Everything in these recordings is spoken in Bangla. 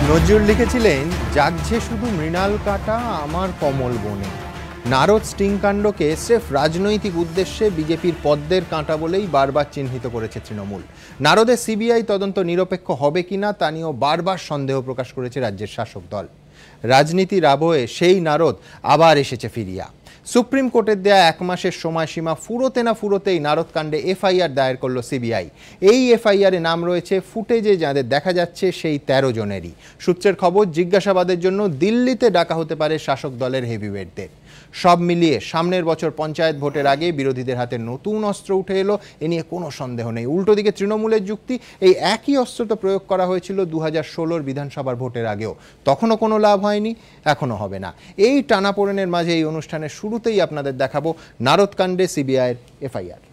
নজরুল লিখেছিলেন, জাগছে শুধু মৃণাল কাঁটা আমার কমল বনে। নারদ স্টিংকাণ্ডকে স্রেফ রাজনৈতিক উদ্দেশ্যে বিজেপির পদ্মের কাঁটা বলেই বারবার চিহ্নিত করেছে তৃণমূল। নারদের সিবিআই তদন্ত নিরপেক্ষ হবে কিনা তা নিয়েও বারবার সন্দেহ প্রকাশ করেছে রাজ্যের শাসক দল। রাজনীতির আবহে সেই নারদ আবার এসেছে ফিরিয়া। সুপ্রিম কোর্টের দেয়া 1 মাসের সময়সীমা ফুরোতে না ফুরোতেই নারদ কাণ্ডে এফআইআর দায়ের করল সিবিআই। এই এফআইআরে নাম রয়েছে ফুটেজে যাদের দেখা যাচ্ছে সেই 13 জনেরই। সূত্রের খবর, জিজ্ঞাসাবাদের জন্য দিল্লিতে ডাকা হতে পারে শাসক দলের হেভিওয়েটদের। সব মিলিয়ে সামনের বছর পঞ্চায়েত ভোটের আগে বিরোধীদের হাতে নতুন অস্ত্র উঠে এলো, এ নিয়ে কোনো সন্দেহ নেই। উল্টো দিকে তৃণমূলের যুক্তি, এই একই অস্ত্র তো প্রয়োগ করা হয়েছিল 2016 বিধানসভার ভোটের আগেও, তখনও কোনো লাভ হয়নি, এখনও হবে না। এই টানাপোড়েনের মাঝে এই অনুষ্ঠানের শুরুতেই আপনাদের দেখাবো নারদ কাণ্ডে সিবিআইয়ের এফআইআর।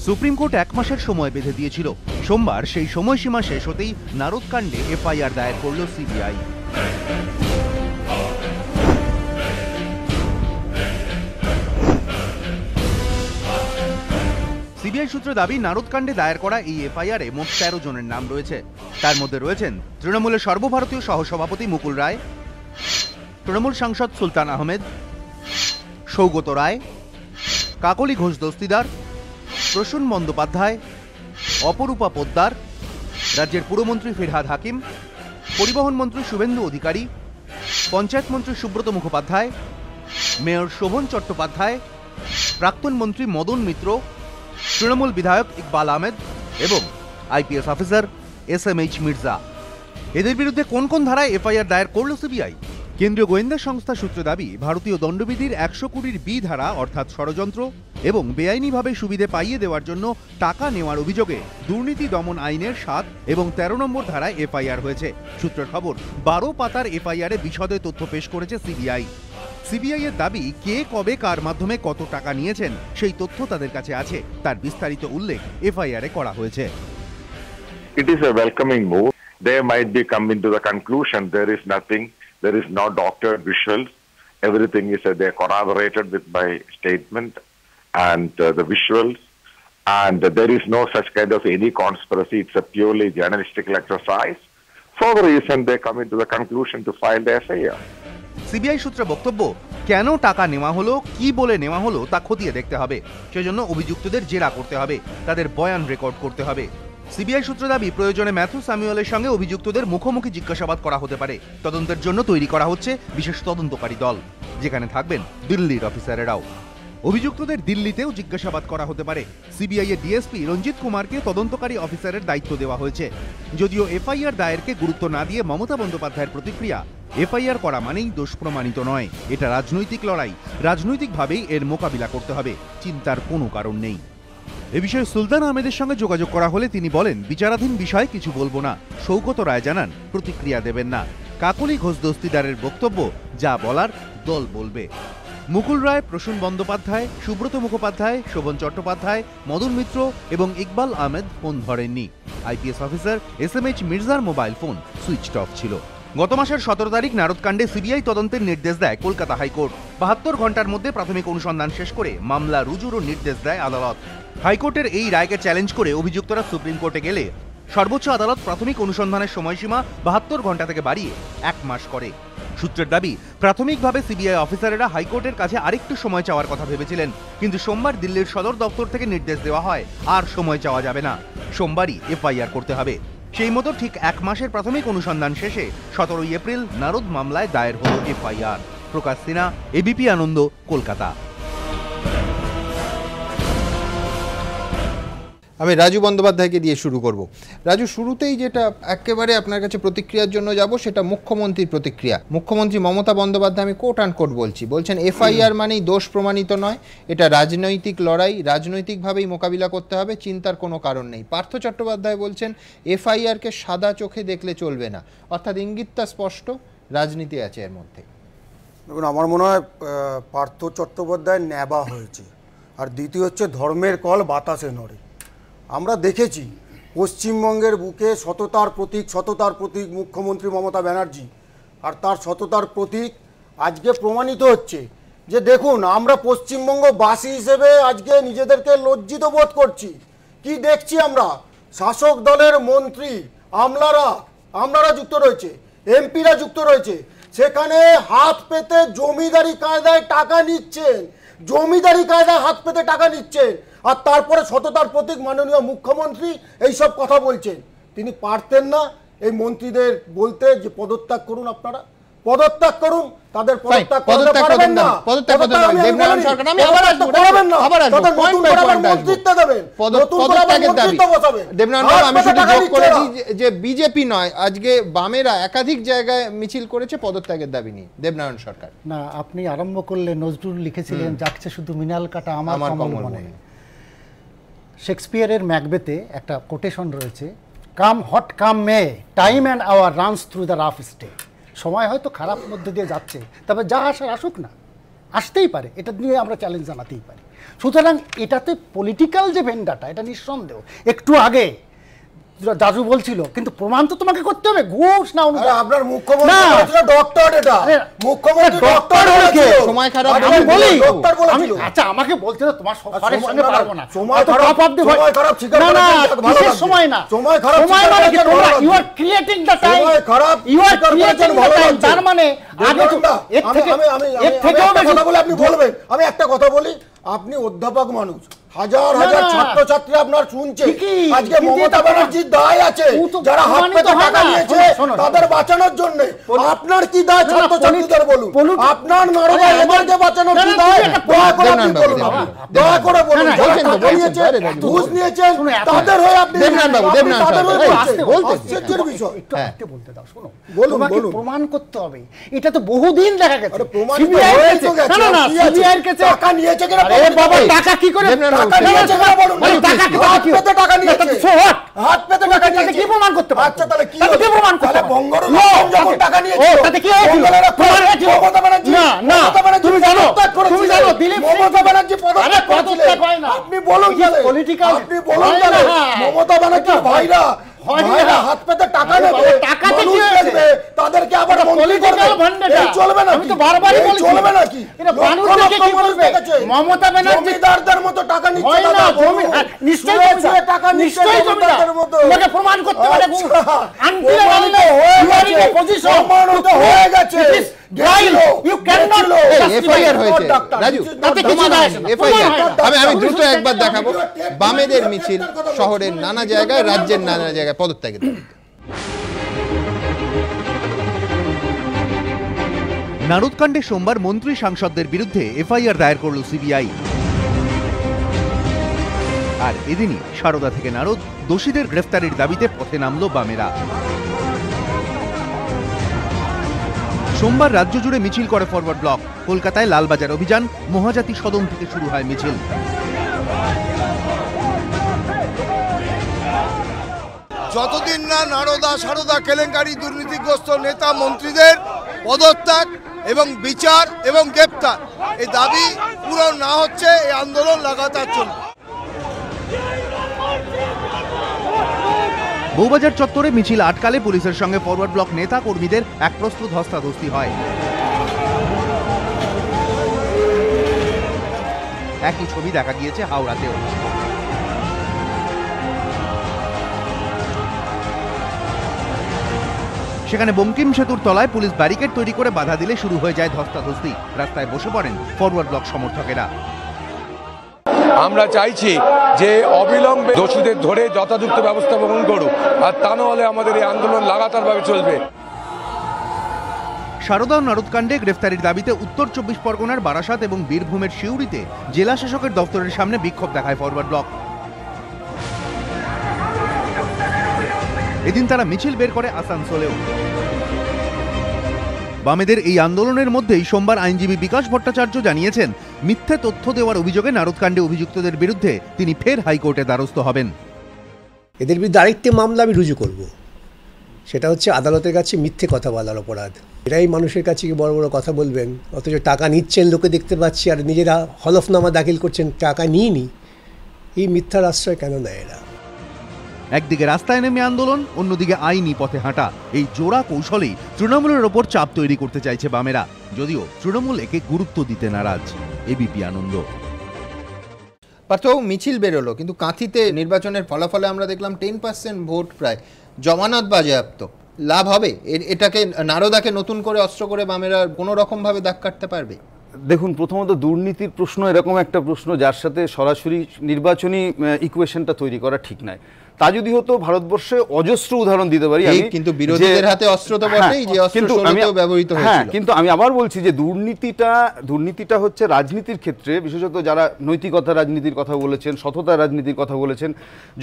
সুপ্রিম কোর্ট 1 মাসের সময় বেঁধে দিয়েছিল। সোমবার সেই সময়সীমা শেষ হতেই নারদ কাণ্ডে এফআইআর দায়ের করল সিবিআই। সিবিআই সূত্রে দাবি, নারদ কাণ্ডে দায়ের করা এই এফআইআরে মোট 13 জনের নাম রয়েছে। তার মধ্যে রয়েছেন তৃণমূলের সর্বভারতীয় সহসভাপতি মুকুল রায়, তৃণমূল সাংসদ সুলতান আহমেদ, সৌগত রায়, কাকলি ঘোষ দস্তিদার, প্রসূন বন্দ্যোপাধ্যায়, অপরূপা পোদ্দার, রাজ্যের পুরমন্ত্রী ফিরহাদ হাকিম, পরিবহন মন্ত্রী শুভেন্দু অধিকারী, পঞ্চায়েত মন্ত্রী সুব্রত মুখোপাধ্যায়, মেয়র শোভন চট্টোপাধ্যায়, প্রাক্তন মন্ত্রী মদন মিত্র, তৃণমূল বিধায়ক ইকবাল আহমেদ এবং আইপিএস অফিসার এসএমএইচ মির্জা। এদের বিরুদ্ধে কোন কোন ধারায় এফআইআর দায়ের করল সিবিআই? কেন্দ্রীয় গোয়েন্দা সংস্থা সূত্রে দাবি, ভারতীয় দণ্ডবিধির 120 বি ধারা অর্থাৎ ষড়যন্ত্র এবং বেআইনিভাবে সুবিধে পাইয়ে দেওয়ার জন্য টাকা নেওয়ার অভিযোগে দুর্নীতি দমন আইনের 7 এবং 13 নম্বর ধারায় এফআইআর হয়েছে। সূত্রের খবর, 12 পাতার এফআইআরে বিশদে তথ্য পেশ করেছে সিবিআই। সিবিআই এর দাবি, কে কবে কার মাধ্যমে কত টাকা নিয়েছেন সেই তথ্য তাদের কাছে আছে, তার বিস্তারিত উল্লেখ এফআইআরে করা হয়েছে। It is a welcoming move. They might be coming to the conclusion there is nothing. There is no doctored visuals. Everything is they corroborated with my statement and the visuals. And there is no such kind of any conspiracy. It's a purely journalistic exercise. For the reason they come into the conclusion to file the FIR. CBI সূত্রে বক্তব্য, কেন টাকা নেওয়া হলো, কি বলে নেওয়া হলো তা খতিয়ে দেখতে হবে। সেজন্য অভিযুক্তদের জেরা করতে হবে, তাদের বয়ান রেকর্ড করতে হবে। সিবিআই সূত্রে দাবি, প্রয়োজনে ম্যাথু স্যামুয়েলের সঙ্গে অভিযুক্তদের মুখোমুখি জিজ্ঞাসাবাদ করা হতে পারে। তদন্তের জন্য তৈরি করা হচ্ছে বিশেষ তদন্তকারী দল, যেখানে থাকবেন দিল্লির অফিসারেরাও। অভিযুক্তদের দিল্লিতেও জিজ্ঞাসাবাদ করা হতে পারে। সিবিআই এর ডিএসপি রঞ্জিত কুমারকে তদন্তকারী অফিসারের দায়িত্ব দেওয়া হয়েছে। যদিও এফআইআর দায়েরকে গুরুত্ব না দিয়ে মমতা বন্দ্যোপাধ্যায়ের প্রতিক্রিয়া, এফআইআর করা মানেই দোষ প্রমাণিত নয়, এটা রাজনৈতিক লড়াই, রাজনৈতিকভাবেই এর মোকাবিলা করতে হবে, চিন্তার কোনো কারণ নেই। এ বিষয়ে সুলতান আহমেদের সঙ্গে যোগাযোগ করা হলে তিনি বলেন, বিচারাধীন বিষয়ে কিছু বলবো না। সৌগত রায় জানান, প্রতিক্রিয়া দেবেন না। কাকলি ঘোষ দস্তিদারের বক্তব্য, যা বলার দল বলবে। মুকুল রায়, প্রসূন বন্দ্যোপাধ্যায়, সুব্রত মুখোপাধ্যায়, শোভন চট্টোপাধ্যায়, মদন মিত্র এবং ইকবাল আহমেদ ফোন ধরেননি। আইপিএস অফিসার এসএমএইচ মির্জার মোবাইল ফোন সুইচড অফ ছিল। গত মাসের 17 তারিখ নারদ কাণ্ডে সিবিআই তদন্তের নির্দেশ দেয় কলকাতা হাইকোর্ট। 72 ঘন্টার মধ্যে প্রাথমিক অনুসন্ধান শেষ করে মামলা রুজুরও নির্দেশ দেয় আদালত। হাইকোর্টের এই রায়কে চ্যালেঞ্জ করে অভিযুক্তরা সুপ্রিম কোর্টে গেলে সর্বোচ্চ আদালত প্রাথমিক অনুসন্ধানের সময়সীমা 72 ঘন্টা থেকে বাড়িয়ে 1 মাস করে। সূত্রের দাবি, প্রাথমিকভাবে সিবিআই অফিসারেরা হাইকোর্টের কাছে আরেকটু সময় চাওয়ার কথা ভেবেছিলেন, কিন্তু সোমবার দিল্লির সদর দপ্তর থেকে নির্দেশ দেওয়া হয় আর সময় চাওয়া যাবে না, সোমবারই এফআইআর করতে হবে। সেই মতো ঠিক 1 মাসের প্রাথমিক অনুসন্ধান শেষে 17 এপ্রিল নারদ মামলায় দায়ের হল এফআইআর। প্রকাশ সিনহা, এবিপি আনন্দ, কলকাতা। আমি রাজু বন্দ্যোপাধ্যায়কে দিয়ে শুরু করব। রাজু, শুরুতেই যেটা একেবারে আপনার কাছে প্রতিক্রিয়ার জন্য যাব, সেটা মুখ্যমন্ত্রীর প্রতিক্রিয়া। মুখ্যমন্ত্রী মমতা বন্দ্যোপাধ্যায়, আমি কোট আন কোট বলছি, বলছেন এফআইআর মানেই দোষ প্রমাণিত নয়, এটা রাজনৈতিক লড়াই, রাজনৈতিকভাবেই মোকাবিলা করতে হবে, চিন্তার কোনো কারণ নেই। পার্থ চট্টোপাধ্যায় বলছেন এফআইআরকে সাদা চোখে দেখলে চলবে না, অর্থাৎ ইঙ্গিতটা স্পষ্ট, রাজনীতি আছে এর মধ্যে। দেখুন, আমার মনে হয় পার্থ চট্টোপাধ্যায় নেবা হয়েছে। আর দ্বিতীয় হচ্ছে, ধর্মের কল বাতাসে নড়ে। আমরা দেখেছি পশ্চিমবঙ্গের বুকে সততার প্রতীক মুখ্যমন্ত্রী মমতা ব্যানার্জি, আর তার সততার প্রতীক আজকে প্রমাণিত হচ্ছে যে দেখুন, আমরা পশ্চিমবঙ্গবাসী হিসেবে আজকে নিজেদেরকে লজ্জিত বোধ করছি কি দেখছি আমরা? শাসক দলের মন্ত্রী আমলারা যুক্ত রয়েছে, এমপিরা যুক্ত রয়েছে, সেখানে হাত পেতে জমিদারি কায়দায় টাকা নিচ্ছেন, জমিদারি কায়দায় হাত পেতে টাকা নিচ্ছেন, আর তারপরে সততার প্রতীক মাননীয় মুখ্যমন্ত্রী এইসব কথা বলছেন। তিনি পারতেন না এই মন্ত্রীদের বলতে যে পদত্যাগ করুন, আপনারা পদত্যাগ করুন, তাদের পদত্যাগ করতে পারবেন না, দেবনারায়ণ সরকার আমি আবার আসবো, নতুন করে আবার মন্ত্রিত্ব দেবেন, নতুন করে আবার মন্ত্রিত্ব বসাবেন। দেবনারায়ণ আমি শুধু যোগ করে দিই যে বিজেপি নয়, আজকে বামেরা একাধিক জায়গায় মিছিল করেছে পদত্যাগের দাবি নিয়ে। দেবনারায়ণ সরকার না, আপনি আরম্ভ করলে নজরুল লিখেছিলেন যাচ্ছে শুধু মৃণাল কাটা আমার কমল বনে। শেক্সপিয়ারের ম্যাকবেথে একটা কোটেশন রয়েছে, come what come may, time and hour runs through the rough stay. সময় হয়তো খারাপ মধ্যে দিয়ে যাচ্ছে, তবে যা আসার আসুক না, আসতেই পারে, এটা নিয়ে আমরা চ্যালেঞ্জ জানাতেই পারি। সুতরাং এটাতে পলিটিক্যাল যে ভেন্ডাটা, এটা নিঃসন্দেহ। একটু আগে দাজু বলছিল, কিন্তু প্রমাণ তো তোমাকে করতে হবে, ঘুষ না আপনার মুখ্যমন্ত্রী ডক্টর, এটা মুখ্যমন্ত্রী ডক্টর হয়েছে, সময় খারাপ আমি বলি, ডক্টর বলেছিল। আচ্ছা আমাকে বলতে তো তোমার সবার সঙ্গে পারবো না, সময় খারাপ, সময় খারাপ স্বীকার করা কিসের সময় না, সময় খারাপ, সময় মানে কি? তোমরা you are creating the time, সময় খারাপ you are creating the time. তার মানে আগে তো এর থেকে কথা বলে আপনি বলবেন। আমি একটা কথা বলি, আপনি অধ্যাপক মানুষ, হাজার হাজার ছাত্রছাত্রী আপনার শুনছে। আজকে মমতা ব্যানার্জির দায় আছে, যারা হাত পেতে টাকা নিয়েছে তাদের বাঁচানোর জন্য। আপনার কি দায় ছাত্রছাত্রীদের বলুন, আপনার নারদা এদেরকে বাঁচানোর কি দায়? দয়া করে আপনি বলুন, দয়া করে বলুন। যারা টাকা নিয়েছে, ঘুষ নিয়েছেন, তাদের হয়ে আপনি আশ্চর্যের বিষয়। একটু বলতে দাও, শোনো, তোমাকে প্রমাণ করতে হবে। এটা তো বহুদিন দেখা গেছে, সিবিআই এর কাছে টাকা নিয়েছে কিনা, আরে বাবা টাকা কি করে, টাকা নিয়েছে কিনা বলুন। হাত পেতে টাকা নিয়েছে, হাত পেতে টাকা নিয়েছে, কি প্রমাণ করতে পারবে? আচ্ছা তাহলে কি প্রমাণ করতে পারবে? বঙ্গবন্ধু যখন টাকা নিয়েছে তাতে কি হয়েছিল? প্রমাণ হয়েছিল। মমতা ব্যানার্জি, না না, তুমি জানো, তুমি জানো দিলীপ মমতা ব্যানার্জি পদত্যাগ করেছিলেন। আপনি বলুন, পলিটিক্যাল আপনি বলুন, মমতা ব্যানার্জির ভাইরা হাত পেতে টাকা নেবে, টাকাতে কি হয়েছে? তাদেরকে আবার পলিটিক্যাল ভান্ডাটা চলবে না, আমি তো বারবারই বলছি, চলবে নাকি? এটা মানুষকে কি করবে? মমতা ব্যানার্জি জমিদারদের মতো টাকা নিচ্ছে, হয় না, নিশ্চয়ই টাকা নিচ্ছে জমিদারদের মতো। তোমাকে প্রমাণ করতে হবে, আনটিল প্রমাণিত হয়ে গেছে। আমি দ্রুত একবার দেখাবো বামেদের মিছিল শহরের নানা জায়গায়, রাজ্যের নানা জায়গায় পদত্যাগের দাবিতে। নারদকাণ্ডে সোমবার মন্ত্রী সাংসদদের বিরুদ্ধে এফআইআর দায়ের করল সিবিআই। আর এদিনই সারদা থেকে নারদ, দোষীদের গ্রেফতারির দাবিতে পথে নামল বামেরা। সোমবার রাজ্য জুড়ে মিছিল করে ফরওয়ার্ড ব্লক। কলকাতায় লালবাজার অভিযান, মহাজাতি সদন থেকে শুরু হয় মিছিল। যতদিন না নারদা সারদা কেলেঙ্কারি দুর্নীতিগ্রস্ত নেতা মন্ত্রীদের পদত্যাগ এবং বিচার এবং গ্রেপ্তার এই দাবি পূরণ না হচ্ছে, এই আন্দোলন লাগাতার চলবে। বউবাজার চত্বরে মিছিল আটকালে পুলিশের সঙ্গে ফরওয়ার্ড ব্লক নেতা কর্মীদের এক প্রস্ত ধস্তাধস্তি হয়। একই ছবি দেখা গিয়েছে হাওড়াতেও। সেখানে বঙ্কিম সেতুর তলায় পুলিশ ব্যারিকেড তৈরি করে বাধা দিলে শুরু হয়ে যায় ধস্তাধস্তি। রাস্তায় বসে পড়েন ফরওয়ার্ড ব্লক সমর্থকেরা। আমরা চাইছি যে অবিলম্বে দোষীদের ধরে যথাযথ ব্যবস্থা গ্রহণ করুক, আর তা না হলে আমাদের এই আন্দোলন লাগাতারভাবে চলবে। সারদা ও নারদকাণ্ডে গ্রেফতারির দাবিতে উত্তর 24 পরগনার বারাসাত এবং বীরভূমের সিউড়িতে জেলা শাসকের দপ্তরের সামনে বিক্ষোভ দেখায় ফরওয়ার্ড ব্লক। এদিন তারা মিছিল বের করে আসানসোলেও। বামেদের এই আন্দোলনের মধ্যেই সোমবার আইনজীবী বিকাশ ভট্টাচার্য জানিয়েছেন, মিথ্যে তথ্য দেওয়ার অভিযোগে নারদকাণ্ডে অভিযুক্তদের বিরুদ্ধে তিনি ফের হাইকোর্টে দ্বারস্থ হবেন। এদের বিরুদ্ধে আরেকটি মামলা আমি রুজু করব, সেটা হচ্ছে আদালতের কাছে মিথ্যে কথা বলার অপরাধ। এরাই মানুষের কাছে বড় বড় কথা বলবেন, অথচ টাকা নিচ্ছেন লোকে দেখতে পাচ্ছি, আর নিজেরা হলফনামা দাখিল করছেন টাকা নিইনি। এই মিথ্যার আশ্রয় কেন নেয় এরা? একদিকে রাস্তায় নেমে আন্দোলন, অন্যদিকে আইনি পথে হাঁটা, এই জোড়া কৌশলেই তৃণমূলের ওপর চাপ তৈরি করতে চাইছে বামেরা, যদিও তৃণমূল একে গুরুত্ব দিতে নারাজ। এবিপি আনন্দ। পার্থবাবু, মিছিল বেরোলো, কিন্তু কাঁথিতে নির্বাচনের ফলাফলে আমরা দেখলাম 10% ভোট প্রায়, জমানত বাজেয়াপ্ত। লাভ হবে? এটাকে নারদাকে নতুন করে অস্ত্র করে বামেরা কোনো রকমভাবে দাগ কাটতে পারবে? দেখুন, প্রথমত দুর্নীতির প্রশ্ন এরকম একটা প্রশ্ন যার সাথে সরাসরি নির্বাচনী ইকুয়েশনটা তৈরি করা ঠিক নয়। তা যদি হতো ভারতবর্ষে অজস্র উদাহরণ দিতে পারি আমি, কিন্তু বিরোধীদের হাতে অস্ত্র তো বটেই, যে অস্ত্র ষোলোতেও ব্যবহৃত হয়েছিল। কিন্তু আমি আবার বলছি যে দুর্নীতিটা হচ্ছে রাজনীতির ক্ষেত্রে, বিশেষত যারা নৈতিকতা রাজনীতির কথা বলেছেন, সততা রাজনীতির কথা বলেছেন,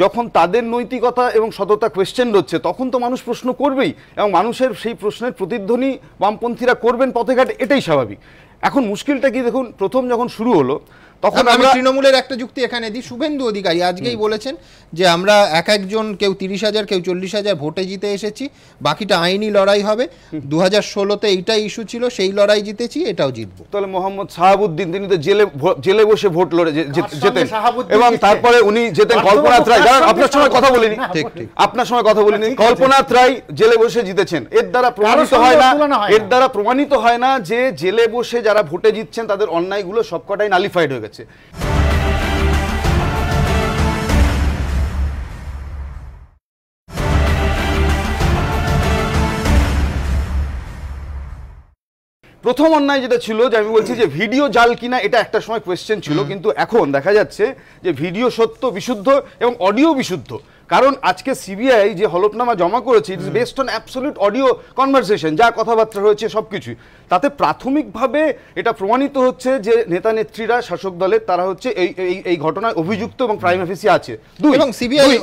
যখন তাদের নৈতিকতা এবং সততা কোয়েশ্চেন হচ্ছে তখন তো মানুষ প্রশ্ন করবেই, এবং মানুষের সেই প্রশ্নের প্রতিধ্বনি বামপন্থীরা করবেন পথে ঘাটে, এটাই স্বাভাবিক। এখন মুশকিলটা কি, দেখুন, প্রথম যখন শুরু হলো তখন আমি তৃণমূলের একটা যুক্তি এখানে দিই। শুভেন্দু অধিকারী আজকেই বলেছেন যে আমরা এক একজন, কেউ 30,000 কেউ 40,000 ভোটে জিতে এসেছি, বাকিটা আইনি লড়াই হবে। 2016-তে এইটাই ইস্যু ছিল, সেই লড়াই জিতেছি, এটাও জিতবো। তাহলে মোহাম্মদ শাহাবুদ্দিন, তিনি তো জেলে বসে ভোট লড়ে যেতেন, এবং তারপরে উনি যেতেন কল্পনাথ রায়, আপনার সময় কথা বলিনি, আপনার সময় কথা বলিনি, কল্পনাথ রায় জেলে বসে জিতেছেন। এর দ্বারা প্রমাণিত হয় না যে জেলে বসে যারা ভোটে জিতছেন তাদের অন্যায়গুলো সবকটাই নালিফাইড হয়ে গেছে। প্রথম অন্যায় যেটা ছিল, যে আমি বলছি যে ভিডিও জাল কিনা, এটা একটা সময় কোয়েশ্চেন ছিল, কিন্তু এখন দেখা যাচ্ছে যে ভিডিও সত্য, বিশুদ্ধ, এবং অডিও বিশুদ্ধ। কারণ আজকে সিবিআই যে হলফনামা জমা করেছে, it is based on absolute audio conversation, যা কথাবার্তা হয়েছে সবকিছুই। তাতে প্রাথমিকভাবে এটা প্রমাণিত হচ্ছে যে নেতা নেত্রীরা শাসক দলের, তারা হচ্ছে এই ঘটনায় অভিযুক্ত এবং প্রাইম অফিসে আছে। এবং সিবিআই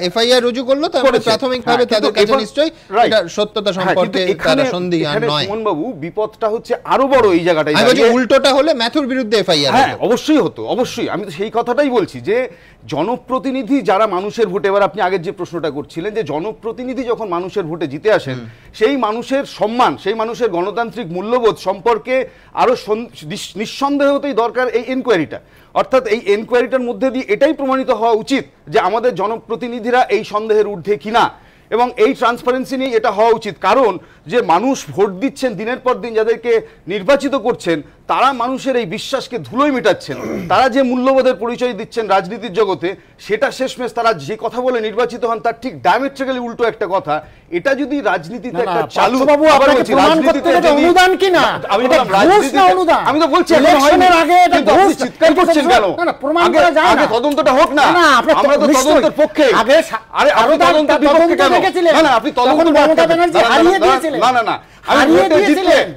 এফআইআর রুজু করলো, তারপরে প্রাথমিকভাবে তাদের কাছে নিশ্চয়ই এটা সত্যতা সম্পর্কে তারা সন্দিহান নয়। সুমন বাবু, বিপদটা হচ্ছে আরো বড় এই জায়গাটায়। উল্টোটা হলে ম্যাথুর বিরুদ্ধে এফআইআর অবশ্যই হতো, অবশ্যই। আমি তো সেই কথাটাই বলছি যে জনপ্রতিনিধি যারা মানুষের ভোটে, এবার আপনি আগের যে প্রশ্নটা করছিলেন যে জনপ্রতিনিধি যখন মানুষের ভোটে জিতে আসেন, সেই মানুষের সম্মান, সেই মানুষের গণতান্ত্রিক মূল্যবোধ সম্পর্কে আরো নিঃসন্দেহ হতেই দরকার এই এনকোয়ারিটা। অর্থাৎ এই এনকোয়ারিটার মধ্যে দিয়ে এটাই প্রমাণিত হওয়া উচিত যে আমাদের জনপ্রতিনিধিরা এই সন্দেহের ঊর্ধ্বে কিনা, এবং এই ট্রান্সপারেন্সি নিয়ে এটা হওয়া উচিত। কারণ যে মানুষ ভোট দিচ্ছেন দিনের পর দিন, যাদেরকে নির্বাচিত করছেন, তারা মানুষের এই বিশ্বাসকে ধুলোই মেটাচ্ছেন। তারা যে মূল্যবোধের পরিচয় দিচ্ছেন রাজনীতির জগতে, সেটা শেষমেশ তারা যে কথা বলে নির্বাচিত হন তার ঠিক ডায়ামেট্রিক্যালি উল্টো একটা কথা। এটা যদি রাজনীতিতে একটা চালু, আমি তো বলছি চিৎকার করছেন কেন? আগে তদন্তটা হোক না, আমরা তো তদন্তের পক্ষে। আরে আপনি তদন্তের বিপক্ষে কেন? না, আপনি তদন্ত না না না,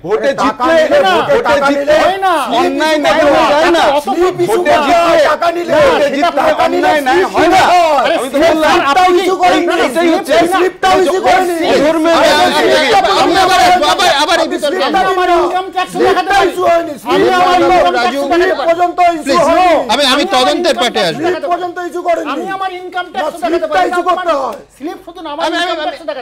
ভোটে জিতলে অন্যায় ন্যায় হয়ে যায় না। ভোটে জিতলে অন্যায় ন্যায় হয় না। আমি তো বললাম এটাই হচ্ছে আমি তদন্তের পাটে আসবো।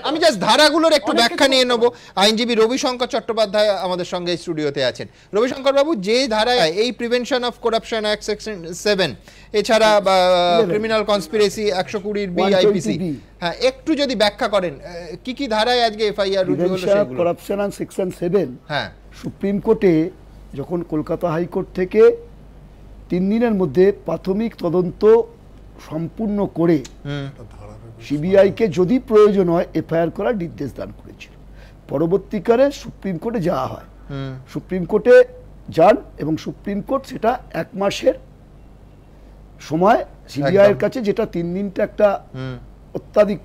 আমি জাস্ট ধারাগুলোর একটু ব্যাখ্যা নিয়ে নেবো। আইনজীবী রবিশঙ্কর চট্টোপাধ্যায় আমাদের সঙ্গে স্টুডিওতে আছেন। রবিশঙ্কর বাবু, যে ধারায় এই prevention of corruption act section 7, এছাড়া ক্রিমিনাল কনস্পিরেসি 120 বি আইপিসি, হ্যাঁ, একটু যদি ব্যাখ্যা করেন কি কি ধারায় আজকে এফআইআর রুজু হলো সেগুলো। করাপশন অ্যান্ড সেকশন 7, হ্যাঁ, সুপ্রিম কোর্টে যখন কলকাতা হাইকোর্ট থেকে 3 দিনের মধ্যে প্রাথমিক তদন্ত সম্পূর্ণ করে সিবিআইকে যদি প্রয়োজন হয় এফআইআর করার নির্দেশ দান করেছিল। পরবর্তীকালে সুপ্রিম কোর্টে যাওয়া হয়, সুপ্রিম কোর্টে যান এবং সুপ্রিম কোর্ট সেটা 1 মাসের সময় সিবিআই এর কাছে, যেটা 3 দিনটা একটা অত্যাধিক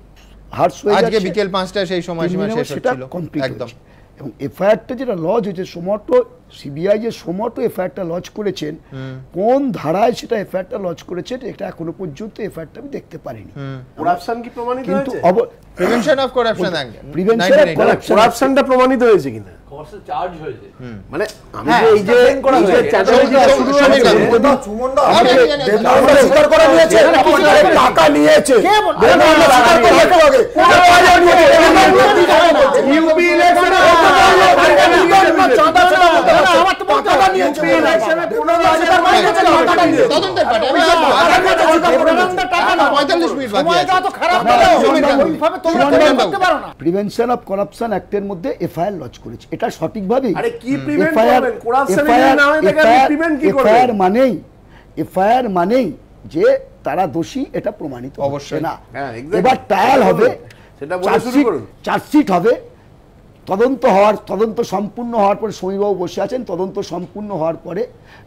হার্স হয়ে যাচ্ছে। আজকে বিকেল 5টা সেই সময়সীমা শেষ হচ্ছিল একদম। এবং এফআইআরটা যেটা লজ হয়েছে, সমটো সিবিআই যে সমটো এফআইআরটা লজ করেছেন, কোন ধারায় সেটা এফআইআরটা লজ করেছেন, এটা এখনো পর্যন্ত এফআইআরটা আমি দেখতে পারিনি। করাপশন কি প্রমাণিত হয়েছে? Prevention of corruption act, prevention of করাপশনটা প্রমাণিত হয়েছে কিনা? কোর্সে চার্জ হয়েছে, মানে আমি যে এই যে চ্যাটার্জিটা শুরু হয়েছে, সুমনদা দেবনাথ স্বীকার করে নিয়েছে টাকা নিয়েছে, দেবনাথ স্বীকার করে আগে ইউপি ইলেকশনে চাঁদা ছিল, আমার তো টাকা নিয়েছে, ইলেকশনে 15,000 টাকা নিয়েছে। তদন্তের পার্টি আমি টাকা না 45 মিনিট বাকি আছে, তো খারাপ না, ওইভাবে তোমরা করতে পারো না। প্রিভেনশন অফ করাপশন অ্যাক্টের মধ্যে এফআইআর লজ করেছে, এটা সঠিকভাবে। আরে কি প্রিভেন্ট করবেন? করাপশনের না হয়ে থাকে প্রিভেন্ট কি করবেন? এফআইআর মানেই যে তারা দোষী, এটা প্রমাণিত হচ্ছে না। হ্যাঁ, exactly. এবার ট্রায়াল হবে, সেটা বলে শুরু করুন। চার্জশিট হবে, তদন্ত সম্পূর্ণ হওয়ার পরে সমীরবাবু বসে আছেন, তদন্ত সম্পূর্ণ হওয়ার পরে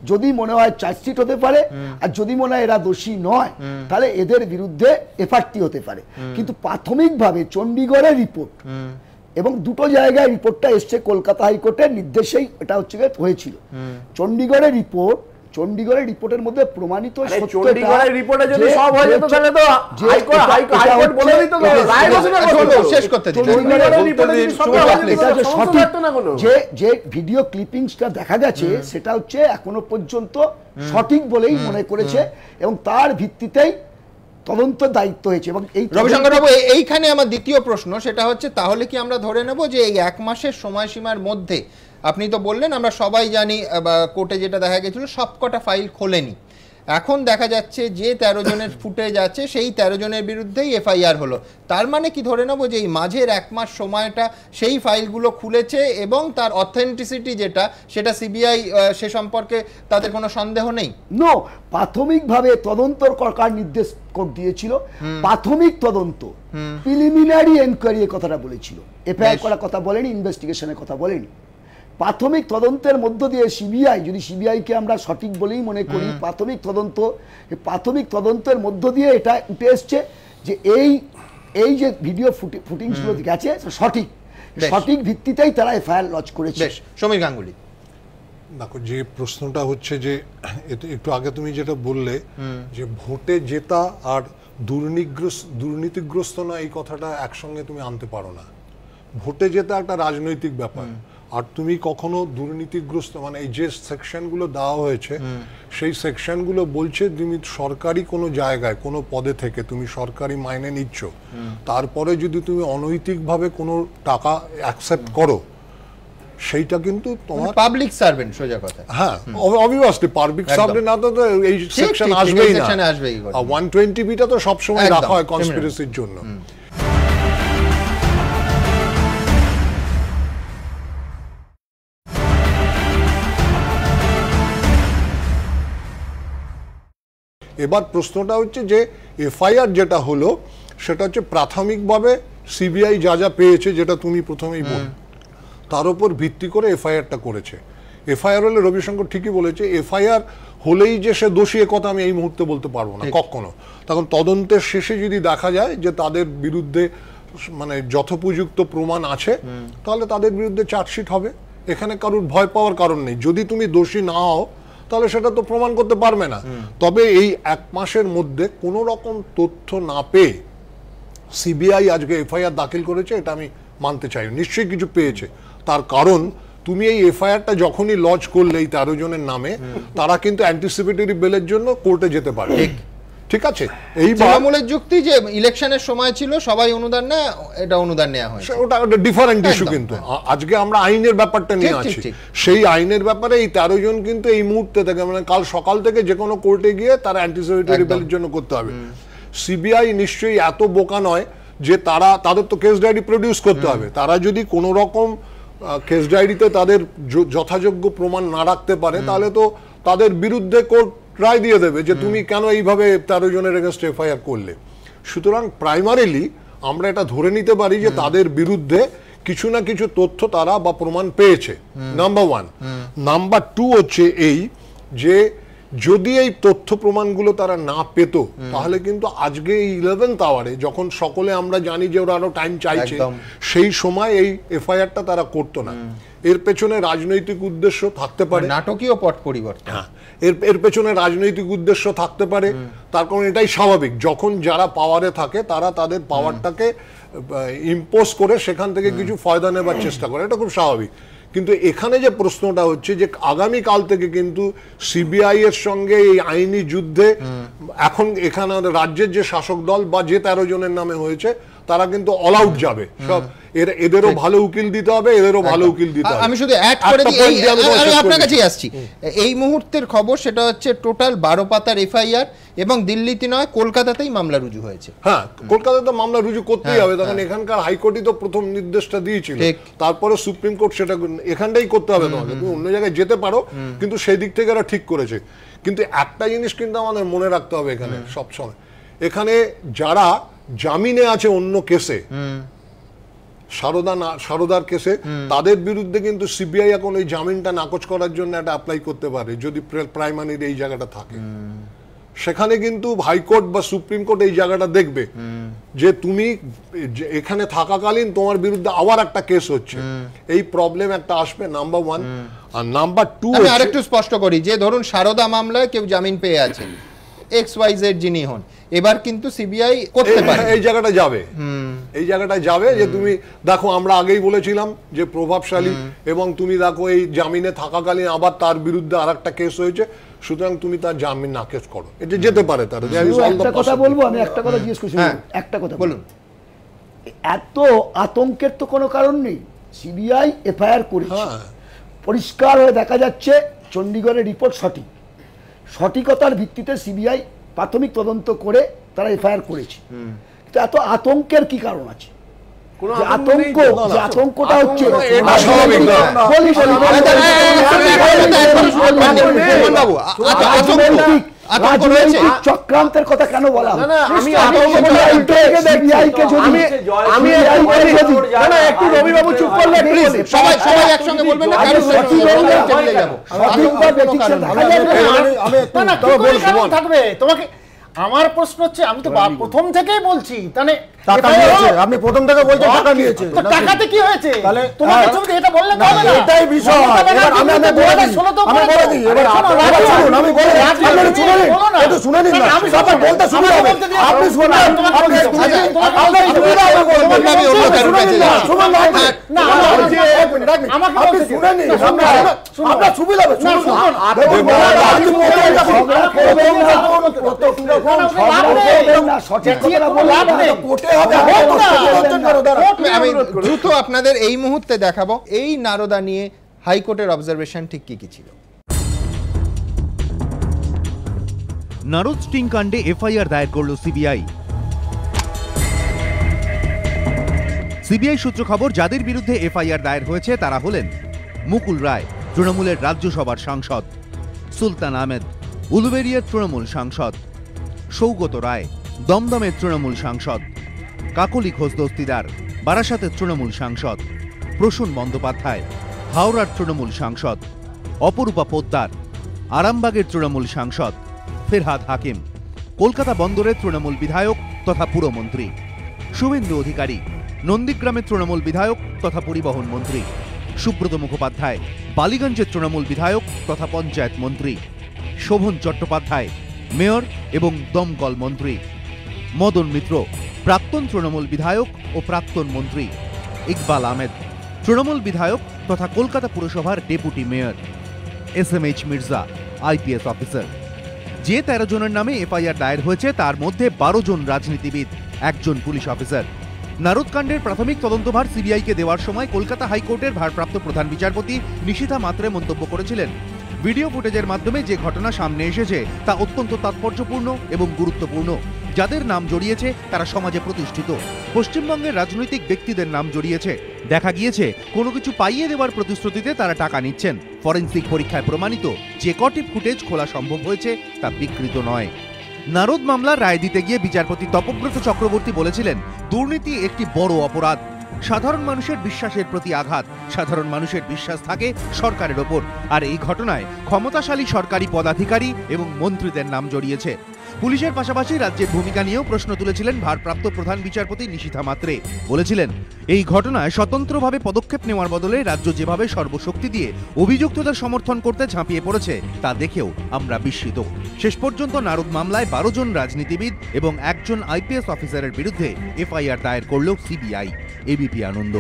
যদি মনে হয় চার্জশিট হতে পারে, আর যদি মনে হয় এরা দোষী নয়, তাহলে এদের বিরুদ্ধে এফআরটি হতে পারে। কিন্তু প্রাথমিকভাবে চণ্ডীগড়ের রিপোর্ট এবং দুটো জায়গায় রিপোর্টটা এসছে, কলকাতা হাইকোর্টের নির্দেশেই এটা হচ্ছে হয়েছিল। চণ্ডীগড়ের রিপোর্টের মধ্যে প্রমাণিত চণ্ডীগড়ের রিপোর্টে যদি সব হয়ে যেত তাহলে তো হাইকোর্ট বলে দিত রায় ঘোষণা করত। শেষ করতে দিন। যে ভিডিও ক্লিপিংসটা দেখা গেছে সেটা হচ্ছে এখনো পর্যন্ত সঠিক বলেই মনে করেছে এবং তার ভিত্তিতেই তদন্ত দায়িত্ব হয়েছে। এবং এই রবিশঙ্কর বাবু, এইখানে আমার দ্বিতীয় প্রশ্ন, সেটা হচ্ছে তাহলে কি আমরা ধরে নেব যে এই 1 মাসের সময়সীমার মধ্যে, আপনি তো বললেন আমরা সবাই জানি কোর্টে যেটা দেখা গেছিল সবকটা ফাইল খোলেনি, এখন দেখা যাচ্ছে যে 13 জনের ফুটেজ আছে সেই 13 জনের বিরুদ্ধেই এফআইআর হলো, তার মানে কি ধরে নেব যে এই মাঝের 1 মাস সময়টা সেই ফাইলগুলো খুলেছে এবং তার অথেন্টিসিটি যেটা, সেটা সিবিআই সে সম্পর্কে তাদের কোনো সন্দেহ নেই? নো, প্রাথমিকভাবে তদন্ত করার নির্দেশ কোর্ট দিয়েছিল। প্রাথমিক তদন্ত, প্রিলিমিনারি এনকোয়ারি এর কথাটা বলেছিল, এফআইআর করার কথা বলেনি, ইনভেস্টিগেশনের কথা বলেনি। প্রাথমিক তদন্তের মধ্য দিয়ে সিবিআই, যদি সিবিআইকে আমরা সঠিক বলেই মনে করি, প্রাথমিক তদন্তের মধ্য দিয়ে এটা উঠে এসছে যে এই যে ভিডিও ফুটেজগুলো গেছে সঠিক ভিত্তিতেই তারা এফআইআর লঞ্চ করেছে। সমীর গাঙ্গুলি, দেখো যে প্রশ্নটা হচ্ছে যে একটু আগে তুমি যেটা বললে যে ভোটে জেতা আর দুর্নীতিগ্রস্ত না, এই কথাটা একসঙ্গে তুমি আনতে পারো না। ভোটে জেতা একটা রাজনৈতিক ব্যাপার, আর তুমি কখনো দুর্নীতিগ্রস্ত, মানে এই যে সেকশনগুলো দেওয়া হয়েছে সেই সেকশনগুলো বলছে তুমি সরকারি কোনো জায়গায় কোনো পদে থেকে তুমি সরকারি মাইনে নিচ্ছ, তারপরে যদি তুমি অনৈতিকভাবে কোনো টাকা অ্যাকসেপ্ট করো, সেইটা কিন্তু তোমার পাবলিক সার্ভেন্ট, সোজা কথা। হ্যাঁ, অবভিয়াসলি পাবলিক সার্ভেন্ট না তো এই সেকশন আসবেই না। 120 বিটা তো সবসময় রাখা হয় কনস্পিরেসির জন্য। এবার প্রশ্নটা হচ্ছে যে এফআইআর যেটা হলো সেটা হচ্ছে প্রাথমিকভাবে সিবিআই যা যা পেয়েছে, যেটা তুমি প্রথমেই বল, তার উপর ভিত্তি করে এফআইআরটা করেছে। এফআইআর হলে রবিশঙ্কর ঠিকই বলেছে, এফআইআর হলেই যে সে দোষী এ কথা আমি এই মুহূর্তে বলতে পারবো না কখনো। তখন তদন্তের শেষে যদি দেখা যায় যে তাদের বিরুদ্ধে মানে যথোপযুক্ত প্রমাণ আছে, তাহলে তাদের বিরুদ্ধে চার্জশিট হবে। এখানে কারোর ভয় পাওয়ার কারণ নেই। যদি তুমি দোষী না হও তাহলে সেটা তো প্রমাণ করতে পারবে না। তবে এই 1 মাসের মধ্যে কোনো রকম তথ্য না পেয়ে সিবিআই আজকে এফআইআর দাখিল করেছে, এটা আমি মানতে চাই। নিশ্চয়ই কিছু পেয়েছে, তার কারণ তুমি এই এফআইআরটা যখনই লঞ্চ করলে এই 13 জনের নামে, তারা কিন্তু অ্যান্টিসিপেটরি বেলের জন্য কোর্টে যেতে পারে। ঠিক আছে, এই তৃণমূলের যুক্তি যে ইলেকশনের সময় ছিল সবাই অনুদান নেয়, এটা অনুদান নেওয়া হয়েছে, ওটা একটা ডিফারেন্ট ইস্যু। কিন্তু আজকে আমরা আইনের ব্যাপারটা নিয়ে আছি, সেই আইনের ব্যাপারে এই 13 জন কিন্তু এই মুহূর্তে থেকে, মানে কাল সকাল থেকে যে কোনো কোর্টে গিয়ে তারা অ্যান্টিসিপেটরি বেলের জন্য করতে হবে। সিবিআই নিশ্চয়ই এত বোকা নয় যে তাদের তো কেস ডায়েরি প্রডিউস করতে হবে। তারা যদি কোনো রকম কেস ডায়েরিতে তাদের যথাযোগ্য প্রমাণ না রাখতে পারে, তাহলে তো তাদের বিরুদ্ধে কোর্ট রায় দিয়ে দেবে যে তুমি কেন এইভাবে 13 জনের এগেইনস্ট এফআইআর করলে। সুতরাং প্রাইমারিলি আমরা এটা ধরে নিতে পারি যে তাদের বিরুদ্ধে কিছু না কিছু তথ্য তারা বা প্রমাণ পেয়েছে, নাম্বার 1। নাম্বার 2 হচ্ছে এই যে যদি এই তথ্য প্রমাণগুলো তারা না পেত, তাহলে কিন্তু আজকে এই 11th আওয়ারে যখন সকলে আমরা জানি যে ওরা আরো টাইম চাইছে, সেই সময় এই এফআইআরটা তারা করতো না। এর পেছনে রাজনৈতিক উদ্দেশ্য থাকতে পারে, নাটকীয় পট পরিবর্তন। এর পেছনে রাজনৈতিক উদ্দেশ্য থাকতে পারে। তার কারণ এটাই স্বাভাবিক, যখন যারা পাওয়ারে থাকে তারা তাদের পাওয়ারটাকে ইম্পোজ করে সেখান থেকে কিছু ফায়দা নেবার চেষ্টা করে, এটা খুব স্বাভাবিক। কিন্তু এখানে যে প্রশ্নটা হচ্ছে যে আগামী কাল থেকে কিন্তু সিবিআই এর সঙ্গে এই আইনি যুদ্ধে এখন এখানে রাজ্যের যে শাসক দল বা যে 13 জনের নামে হয়েছে তারা কিন্তু অল আউট যাবে সব। এদেরও ভালো উকিল দিতে হবে, এদেরও ভালো উকিল দিতে হবে। আমি শুধু অ্যাড করে দিই, আমি আপনার কাছেই আসছি। এই মুহূর্তের খবর সেটা হচ্ছে টোটাল 12 পাতার এফআইআর এবং দিল্লিতে নয় কলকাতাতেই মামলা রুজু হয়েছে। হ্যাঁ, কলকাতাতে মামলা রুজু করতেই হবে, তখন এখানকার হাইকোর্টই তো প্রথম নির্দেশটা দিয়েছিল, তারপরে সুপ্রিম কোর্ট সেটা এখানটাই করতে হবে তোমাকে। তুমি অন্য জায়গায় যেতে পারো, কিন্তু সেই দিক থেকে এরা ঠিক করেছে। কিন্তু একটা জিনিস কিন্তু আমাদের মনে রাখতে হবে এখানে সবসময়, এখানে যারা জামিনে আছে অন্য কেসে, সারদার কেসে, তাদের বিরুদ্ধে কিন্তু সিবিআই এখন ওই জামিনটা নাকচ করার জন্য একটা অ্যাপ্লাই করতে পারে যদি প্রাইমারির এই জায়গাটা থাকে। সেখানে কিন্তু হাইকোর্ট বা সুপ্রিম কোর্ট এই জায়গাটা দেখবে যে তুমি এখানে থাকাকালীন তোমার বিরুদ্ধে আবার একটা কেস হচ্ছে, এই প্রবলেম একটা আসবে, নাম্বার 1। আর নাম্বার 2, আমি আরেকটু স্পষ্ট করি যে ধরুন সারদা মামলায় কেউ জামিন পেয়ে আছে, XYZ যিনি হন, এবার কিন্তু সিবিআই করতে পারে, এই জায়গাটা যাবে, এই জায়গাটা যাবে যে তুমি দেখো আমরা আগেই বলেছিলাম যে প্রভাবশালী, এবং তুমি দেখো এই জামিনে থাকাকালীন আবার তার বিরুদ্ধে আরেকটা কেস হয়েছে, সুতরাং তুমি তার জামিন নাকচ করো, এটা যেতে পারে। তার একটা কথা বলবো, আমি একটা কথা জিজ্ঞেস করছি, একটা কথা বলুন। এত আতঙ্কের তো কোনো কারণ নেই, সিবিআই এফআইআর করেছে, পরিষ্কার হয়ে দেখা যাচ্ছে চণ্ডীগড়ের রিপোর্ট সঠিক, সঠিকতার ভিত্তিতে সিবিআই প্রাথমিক তদন্ত করে তারা এফআইআর করেছে। কিন্তু এত আতঙ্কের কি কারণ আছে? আতঙ্কটা হচ্ছে চক্রান্তের কথা কেন বলা? একটু রবিবাবু চুপ করলে সবাই একসঙ্গে বলবেন না, থাকবে তোমাকে। আমার প্রশ্ন হচ্ছে, আমি তো প্রথম থেকেই বলছি, তাহলে আপনি প্রথম থেকে বলছেন টাকা নিয়েছে, তো টাকাতে কি হয়েছে? তোমাকে তুমি এটা বললে হবে না, এটাই বিষয়। এবার আমি বলে দিই, এবার আমি বলে দিই, আপনি শুনে নিন, একটু শুনে নিন না, আমি সব বলতে শুনে হবে, আপনি শুনুন, আপনি শুনে নিন, আপনার সুবিধা হবে, শুনুন। আমি দ্রুত আপনাদের এই মুহূর্তে দেখাবো এই নারদা নিয়ে হাইকোর্টের অবজারভেশন ঠিক কি কি ছিল। নারদ স্টিং কাণ্ডে এফআইআর দায়ের করল সিবিআই। সিবিআই সূত্র খবর, যাদের বিরুদ্ধে এফআইআর দায়ের হয়েছে তারা হলেন মুকুল রায়, তৃণমূলের রাজ্যসভার সাংসদ; সুলতান আহমেদ, উলুবেড়িয়ার তৃণমূল সাংসদ; সৌগত রায়, দমদমের তৃণমূল সাংসদ; কাকলি ঘোষ দস্তিদার, বারাসাতের তৃণমূল সাংসদ; প্রসূন বন্দ্যোপাধ্যায়, হাওড়ার তৃণমূল সাংসদ; অপরূপা পোদ্দার, আরামবাগের তৃণমূল সাংসদ; ফেরহাদ হাকিম, কলকাতা বন্দরের তৃণমূল বিধায়ক তথা পুরমন্ত্রী; শুভেন্দু অধিকারী, নন্দীগ্রামের তৃণমূল বিধায়ক তথা পরিবহন মন্ত্রী; সুব্রত মুখোপাধ্যায়, বালিগঞ্জের তৃণমূল বিধায়ক তথা পঞ্চায়েত মন্ত্রী; শোভন চট্টোপাধ্যায়, মেয়র এবং দমকল মন্ত্রী; মদন মিত্র, প্রাক্তন তৃণমূল বিধায়ক ও প্রাক্তন মন্ত্রী; ইকবাল আহমেদ, তৃণমূল বিধায়ক তথা কলকাতা পুরসভার deputy mayor; SMH Mirza, IPS officer. যে 13 জনের নামে এফআইআর দায়ের হয়েছে তার মধ্যে 12 জন রাজনীতিবিদ, 1 জন পুলিশ অফিসার। নারদকাণ্ডের প্রাথমিক তদন্তভার সিবিআইকে দেওয়ার সময় কলকাতা হাইকোর্টের ভারপ্রাপ্ত প্রধান বিচারপতি নিশিতা মাত্রে মন্তব্য করেছিলেন, ভিডিও ফুটেজের মাধ্যমে যে ঘটনা সামনে এসেছে তা অত্যন্ত তাৎপর্যপূর্ণ এবং গুরুত্বপূর্ণ। যাদের নাম জড়িয়েছে তারা সমাজে প্রতিষ্ঠিত, পশ্চিমবঙ্গের রাজনৈতিক ব্যক্তিদের নাম জড়িয়েছে। দেখা গিয়েছে কোনো কিছু পাইয়ে দেওয়ার প্রতিশ্রুতিতে তারা টাকা নিচ্ছেন। ফরেনসিক পরীক্ষায় প্রমাণিত যে কটি ফুটেজ খোলা সম্ভব হয়েছে তা বিকৃত নয়। নারদ মামলার রায় দিতে গিয়ে বিচারপতি তপব্রত চক্রবর্তী বলেছিলেন, দুর্নীতি একটি বড় অপরাধ, সাধারণ মানুষের বিশ্বাসের প্রতি আঘাত। সাধারণ মানুষের বিশ্বাস থাকে সরকারের ওপর, আর এই ঘটনায় ক্ষমতাশালী সরকারি পদাধিকারী এবং মন্ত্রীদের নাম জড়িয়েছে। পুলিশের পাশাপাশি রাজ্যের ভূমিকা নিয়েও প্রশ্ন তুলেছিলেন ভারপ্রাপ্ত প্রধান বিচারপতি নিশিতা মাত্রে। বলেছিলেন, এই ঘটনায় স্বতন্ত্রভাবে পদক্ষেপ নেওয়ার বদলে রাজ্য যেভাবে সর্বশক্তি দিয়ে অভিযুক্তদের সমর্থন করতে ঝাঁপিয়ে পড়েছে তা দেখেও আমরা বিস্মিত। শেষ পর্যন্ত নারদ মামলায় 12 জন রাজনীতিবিদ এবং 1 জন IPS অফিসারের বিরুদ্ধে এফআইআর দায়ের করল সিবিআই। এবিপি আনন্দ।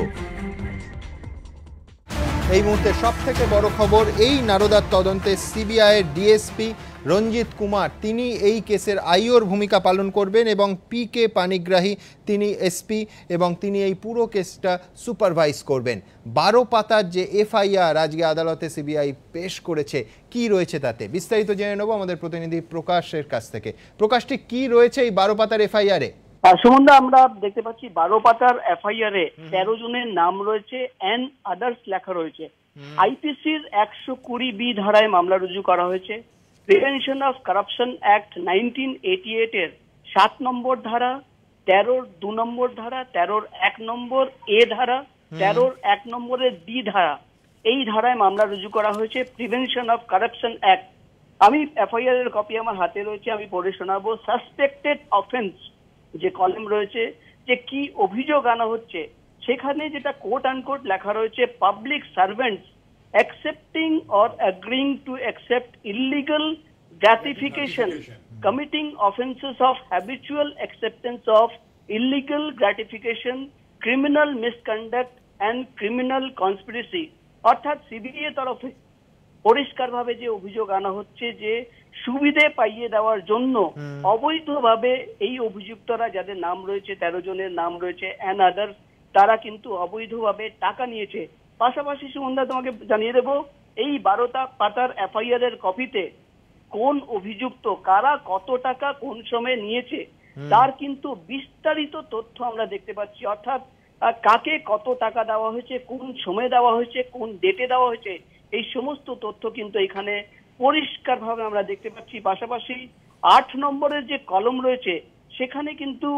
এই মুহূর্তে সব থেকে বড় খবর, এই নারদার তদন্তে সিবিআইয়ের ডিএসপি রঞ্জিত কুমার তিনি এই কেসের আইওর ভূমিকা পালন করবেন এবং পি.কে. পানিগ্রাহী তিনি এসপি এবং তিনি এই পুরো কেসটা সুপারভাইজ করবেন। 12 পাতার যে এফআইআর আজকে আদালতে সিবিআই পেশ করেছে, কি রয়েছে তাতে বিস্তারিত জেনে নেব আমাদের প্রতিনিধি প্রকাশের কাছ থেকে। প্রকাশটি কি রয়েছে এই 12 পাতার এফআইআরে? সুমনদা, আমরা দেখতে পাচ্ছি 12 পাতার এফআইআরে 13 জনের নাম রয়েছে, অ্যান্ড আদার্স লেখা রয়েছে। আইপিসির 120B ধারায় মামলা রুজু করা হয়েছে। প্রিভেনশন অফ কারাপশন অ্যাক্ট 1988 এর 7 নম্বর ধারা, 13 2 নম্বর ধারা, 13 1 নম্বর এ ধারা, 13 1 নম্বরের বি ধারা, এই ধারায় মামলা রুজু করা হয়েছে প্রিভেনশন অফ কারাপশন অ্যাক্ট। আমি এফআইআর এর কপি আমার হাতে রয়েছে, আমি পড়ে শোনাবো। সাসপেক্টেড অফেন্স যে কলাম রয়েছে, যে কি অভিযোগ আনা হচ্ছে, সেখানে যেটা কোট আনকোট লেখা রয়েছে, public servants accepting or agreeing to accept illegal gratification, committing offences of habitual acceptance of illegal gratification, criminal misconduct and criminal conspiracy. অর্থাৎ সিবিআই এর তরফে পরিষ্কারভাবে যে অভিযোগ আনা হচ্ছে যে সুবিধে পাইয়ে দেওয়ার জন্য অবৈধভাবে এই অভিযুক্তরা যাদের নাম রয়েছে, 13 জনের নাম রয়েছে অ্যান্ড আদার্স, তারা কিন্তু অবৈধভাবে টাকা নিয়েছে। পাশাপাশি সুমন্দা তোমাকে জানিয়ে দেব, এই 12টা পাতার এফআইআর এর কপিতে কোন অভিযুক্ত কারা কত টাকা কোন সময় নিয়েছে তার কিন্তু বিস্তারিত তথ্য আমরা দেখতে পাচ্ছি। অর্থাৎ কাকে কত টাকা দেওয়া হয়েছে, কোন সময় দেওয়া হয়েছে, কোন ডেটে দেওয়া হয়েছে, এই সমস্ত তথ্য কিন্তু এখানে পরিষ্কারভাবে আমরা দেখতে পাচ্ছি। পাশাপাশি 8 নম্বরের যে কলম রয়েছে, সেখানে কিন্তু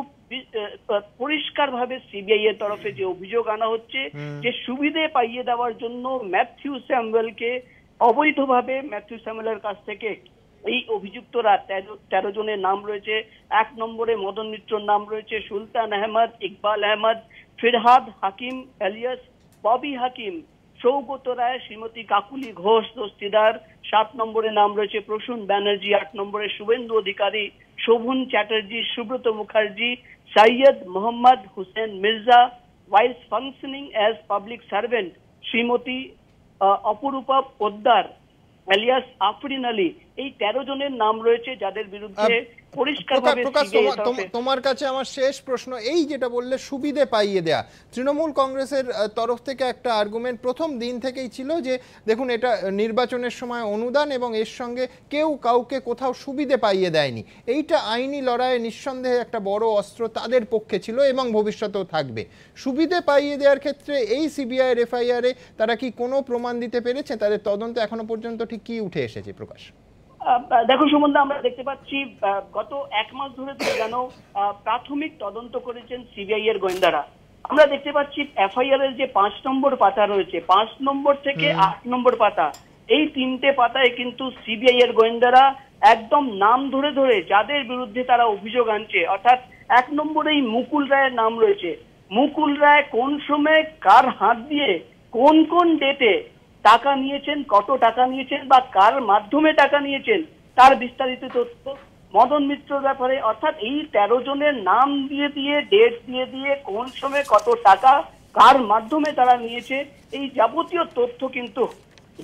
পরিষ্কারভাবে সিবিআই এর তরফে যে অভিযোগ আনা হচ্ছে যে সুবিধে পাইয়ে দেওয়ার জন্য ম্যাথিউ স্যামুয়েলকে অবৈধভাবে ম্যাথিউ স্যামুয়েলের কাছ থেকে এই অভিযুক্তরা 13 জনের নাম রয়েছে। 1 নম্বরে মদন মিত্রর নাম রয়েছে, সুলতান আহমদ, ইকবাল আহমদ, ফিরহাদ হাকিম এলিয়াস ববি হাকিম, সৌগত রায়, শ্রীমতী কাকুলি ঘোষ দস্তিদার। 7 নম্বরে নাম রয়েছে প্রসূন ব্যানার্জি, 8 নম্বরে Suvendu Adhikari, Sovan Chatterjee, Subrata Mukherjee, Syed Mohammad Hussain Mirza, whilst functioning as public servant Shrimati অপরূপা পোদ্দার এলিয়াস আফরিন আলী। এই 13 জনের নাম রয়েছে যাদের বিরুদ্ধে পরিষ্কারভাবে তোমার কাছে আমার শেষ প্রশ্ন, এই যেটা বললে সুবিধে পাইয়ে দেয়া, তৃণমূল কংগ্রেসের তরফ থেকে একটা আর্গুমেন্ট প্রথম দিন থেকেই ছিল যে দেখুন এটা নির্বাচনের সময় অনুদান এবং এর সঙ্গে কেউ কাউকে কোথাও সুবিধে পাইয়ে দেয়নি। এইটা আইনি লড়াইয়ে নিঃসন্দেহে একটা বড় অস্ত্র তাদের পক্ষে ছিল এবং ভবিষ্যতেও থাকবে। সুবিধে পাইয়ে দেওয়ার ক্ষেত্রে এই সিবিআই এর এফআইআরে তারা কি কোনো প্রমাণ দিতে পেরেছে? তাদের তদন্ত এখনো পর্যন্ত ঠিক কি উঠে এসেছে? প্রকাশ, দেখো সুমন্দা, আমরা দেখতে পাচ্ছি গত 1 মাস ধরে যেন প্রাথমিক তদন্ত করেছেন সিবিআই এর গোয়েন্দারা। আমরা দেখতে পাচ্ছি এফআইআর এর যে 5 নম্বর পাতা রয়েছে, 5 নম্বর থেকে 8 নম্বর পাতা, এই 3টে পাতায় কিন্তু সিবিআই এর গোয়েন্দারা একদম নাম ধরে ধরে যাদের বিরুদ্ধে তারা অভিযোগ আনছে, অর্থাৎ 1 নম্বরেই মুকুল রায়ের নাম রয়েছে। মুকুল রায় কোন সময় কার হাত দিয়ে কোন কোন ডেটে টাকা নিয়েছেন, কত টাকা নিয়েছেন বা কার মাধ্যমে টাকা নিয়েছেন তার বিস্তারিত তথ্য। মদন মিত্রর ব্যাপারে, অর্থাৎ এই 13 জনের নাম দিয়ে দিয়ে ডেট দিয়ে দিয়ে কোন সময় কত টাকা কার মাধ্যমে তারা নিয়েছে, এই যাবতীয় তথ্য কিন্তু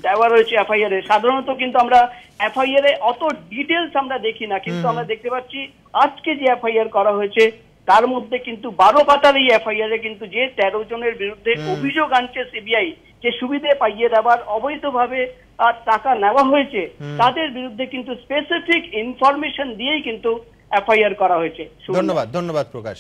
দেওয়া রয়েছে এফআইআর এ। সাধারণত কিন্তু আমরা এফআইআর এ অত ডিটেলস আমরা দেখি না, কিন্তু আমরা দেখতে পাচ্ছি আজকে যে এফআইআর করা হয়েছে তার মধ্যে কিন্তু 12 পাতার এই এফআইআর এ কিন্তু যে 13 জনের বিরুদ্ধে অভিযোগ আনছে সিবিআই যে সুবিধে পাইয়ে দেওয়ার অবৈধভাবে টাকা নেওয়া হয়েছে, তাদের বিরুদ্ধে কিন্তু স্পেসিফিক ইনফরমেশন দিয়েই কিন্তু এফআইআর করা হয়েছে। ধন্যবাদ, ধন্যবাদ প্রকাশ।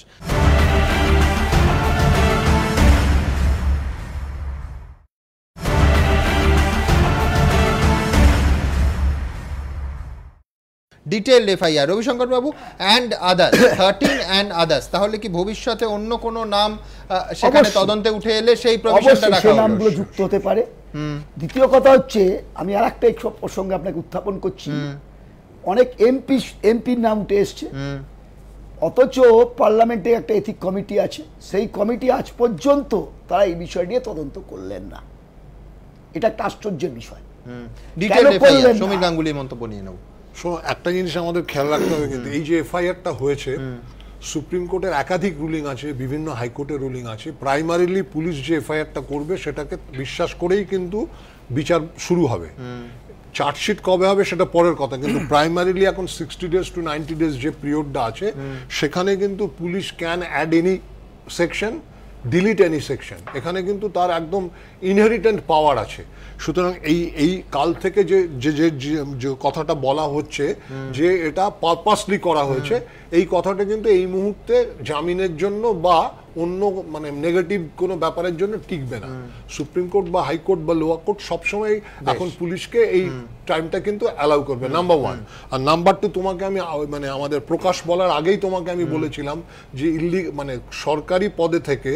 Detailed FIR, Ravishankar Babu, and others, 13 and others, তাহলে কি ভবিষ্যতে অন্য কোন নাম সেখানে তদন্তে উঠে এলে সেই প্রভিশনটা রাখা হবে, নামগুলো যুক্ত হতে পারে। দ্বিতীয় কথা হচ্ছে, আমি আরেকটা এই সব প্রসঙ্গে আপনাকে উত্থাপন করছি, অনেক এমপির নাম উঠে এসছে, অথচ পার্লামেন্টে একটা এথিক কমিটি আছে, সেই কমিটি আজ পর্যন্ত তারা এই বিষয় নিয়ে তদন্ত করলেন না। এটা একটা আশ্চর্যের বিষয়। ডিটেইলড এফআইআর, সমীর গাঙ্গুলি মন্তব্য নিয়ে নেব। একটা জিনিস আমাদের খেয়াল রাখতে হবে, কিন্তু এই যে এফআইআরটা হয়েছে, সুপ্রিম কোর্টের একাধিক রুলিং আছে, বিভিন্ন হাইকোর্টের রুলিং আছে। প্রাইমারিলি পুলিশ যে এফআইআরটা করবে সেটাকে বিশ্বাস করেই কিন্তু বিচার শুরু হবে। চার্জশিট কবে হবে সেটা পরের কথা, কিন্তু প্রাইমারিলি এখন 60 days to 90 days যে পিরিয়ডটা আছে সেখানে কিন্তু police can add any section, delete any section, এখানে কিন্তু তার একদম ইনহেরিটেন্ট পাওয়ার আছে। সুতরাং এই কাল থেকে যে কথাটা বলা হচ্ছে যে এটা পারপাসলি করা হয়েছে, এই কথাটা কিন্তু এই মুহূর্তে জামিনের জন্য বা অন্য মানে নেগেটিভ কোনো ব্যাপারের জন্য টিকবে না। সুপ্রিম কোর্ট বা হাইকোর্ট বা লোয়ার কোর্ট সবসময় এখন পুলিশকে এই টাইমটা কিন্তু অ্যালাউ করবে, নাম্বার 1। আর নাম্বার 2, তোমাকে আমি মানে আমাদের প্রকাশ বলার আগেই তোমাকে আমি বলেছিলাম যে মানে সরকারি পদে থেকে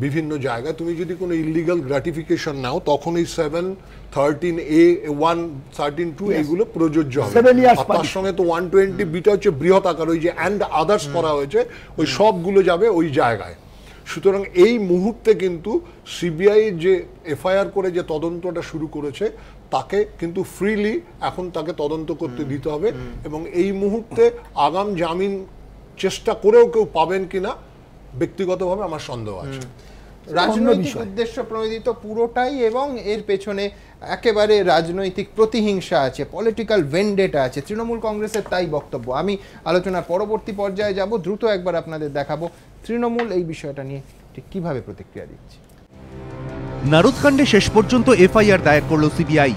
বিভিন্ন জায়গায় তুমি যদি কোনো ইলিগাল গ্র্যাটিফিকেশন নাও তখন এই 7, 13A1, 13(2) এগুলো প্রযোজ্য হবে। তার সঙ্গে তো 120(b)টা হচ্ছে বৃহৎ আকার, ওই যে অ্যান্ড আদার্স করা হয়েছে ওই সবগুলো যাবে ওই জায়গায়। সুতরাং এই মুহূর্তে কিন্তু সিবিআই যে এফআইআর করে যে তদন্তটা শুরু করেছে তাকে কিন্তু ফ্রিলি এখন তাকে তদন্ত করতে দিতে হবে, এবং এই মুহূর্তে আগাম জামিন চেষ্টা করেও কেউ পাবেন কিনা ব্যক্তিগতভাবে আমার সন্দেহ আছে। রাজনৈতিক উদ্দেশ্য প্রণোদিত পুরোটাই, এবং এর পেছনে একেবারে রাজনৈতিক প্রতিহিংসা আছে, পলিটিক্যাল ভেন্ডেটা আছে। তৃণমূল কংগ্রেসের তাই বক্তব্য। আমি আলোচনার পরবর্তী পর্যায়ে যাব, দ্রুত একবার আপনাদের দেখাবো তৃণমূল এই বিষয়টা নিয়ে ঠিক কিভাবে প্রতিক্রিয়া দিচ্ছে। নারদকাণ্ডে শেষ পর্যন্ত এফআইআর দায়ের করল সিবিআই,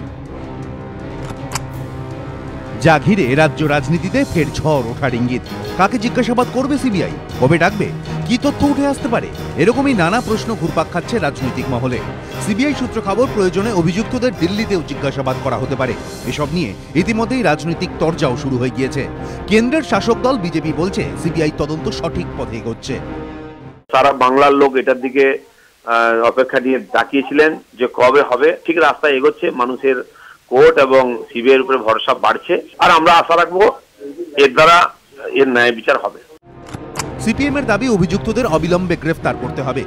যা ঘিরে রাজ্য রাজনীতিতে ফের ঝড় ওঠার ইঙ্গিত। কাকে জিজ্ঞাসাবাদ করবে সিবিআই, কবে ডাকবে, কি তথ্য উঠে আসতে পারে, এরকমই নানা প্রশ্ন ঘুরপাক খাচ্ছে রাজনৈতিক মহলে। সিবিআই সূত্র খবর প্রয়োজনে অভিযুক্তদের দিল্লিতেও জিজ্ঞাসাবাদ করা হতে পারে। এসব নিয়ে ইতিমধ্যেই রাজনৈতিক তরজাও শুরু হয়ে গিয়েছে। কেন্দ্রের শাসক দল বিজেপি বলছে সিবিআই তদন্ত সঠিক পথে এগোচ্ছে। সারা বাংলার লোক এটার দিকে অপেক্ষা নিয়ে তাকিয়েছিলেন যে কবে হবে, ঠিক রাস্তায় এগোচ্ছে। মানুষের কোর্ট এবং সিবিআইয়ের উপরে ভরসা বাড়ছে, আর আমরা আশা রাখবো এর দ্বারা এর ন্যায় বিচার হবে। সিপিএম এর দাবি অভিযুক্তদের অবিলম্বে গ্রেফতার করতে হবে।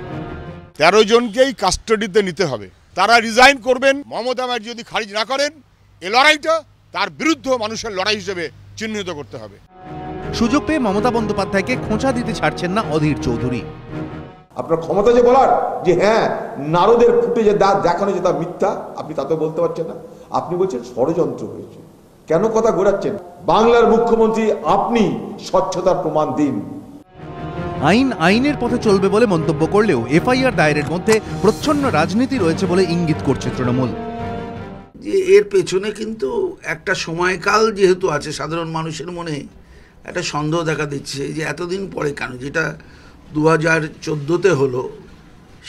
13 জনকেই কাস্টাডিতে নিতে হবে। তারা রিজাইন করবেন, মমতা ব্যানার্জি যদি খারিজ না করেন এই লড়াইটা তার বিরুদ্ধে মানুষের লড়াই হিসেবে চিহ্নিত করতে হবে। সুযোগ পেয়ে মমতা বন্দ্যোপাধ্যায়কে খোঁচা দিতে ছাড়ছেন না অধীর চৌধুরী। আপনার ক্ষমতা যে বলার যে হ্যাঁ নারদের ফুটেজে দেখানো যে তা মিথ্যা, আপনি তাতে বলতে পারছেন না। আপনি বলছেন ষড়যন্ত্র হয়েছে, কেন কথা ঘোরাচ্ছেন? বাংলার মুখ্যমন্ত্রী আপনি, স্বচ্ছতার প্রমাণ দিন। আইন আইনের পথে চলবে বলে মন্তব্য করলেও এফআইআর দায়েরের মধ্যে প্রচ্ছন্ন রাজনীতি রয়েছে বলে ইঙ্গিত করছে তৃণমূল। যে এর পেছনে কিন্তু একটা সময়কাল যেহেতু আছে, সাধারণ মানুষের মনে একটা সন্দেহ দেখা দিচ্ছে যে এতদিন পরে কেন, যেটা 2014-তে হলো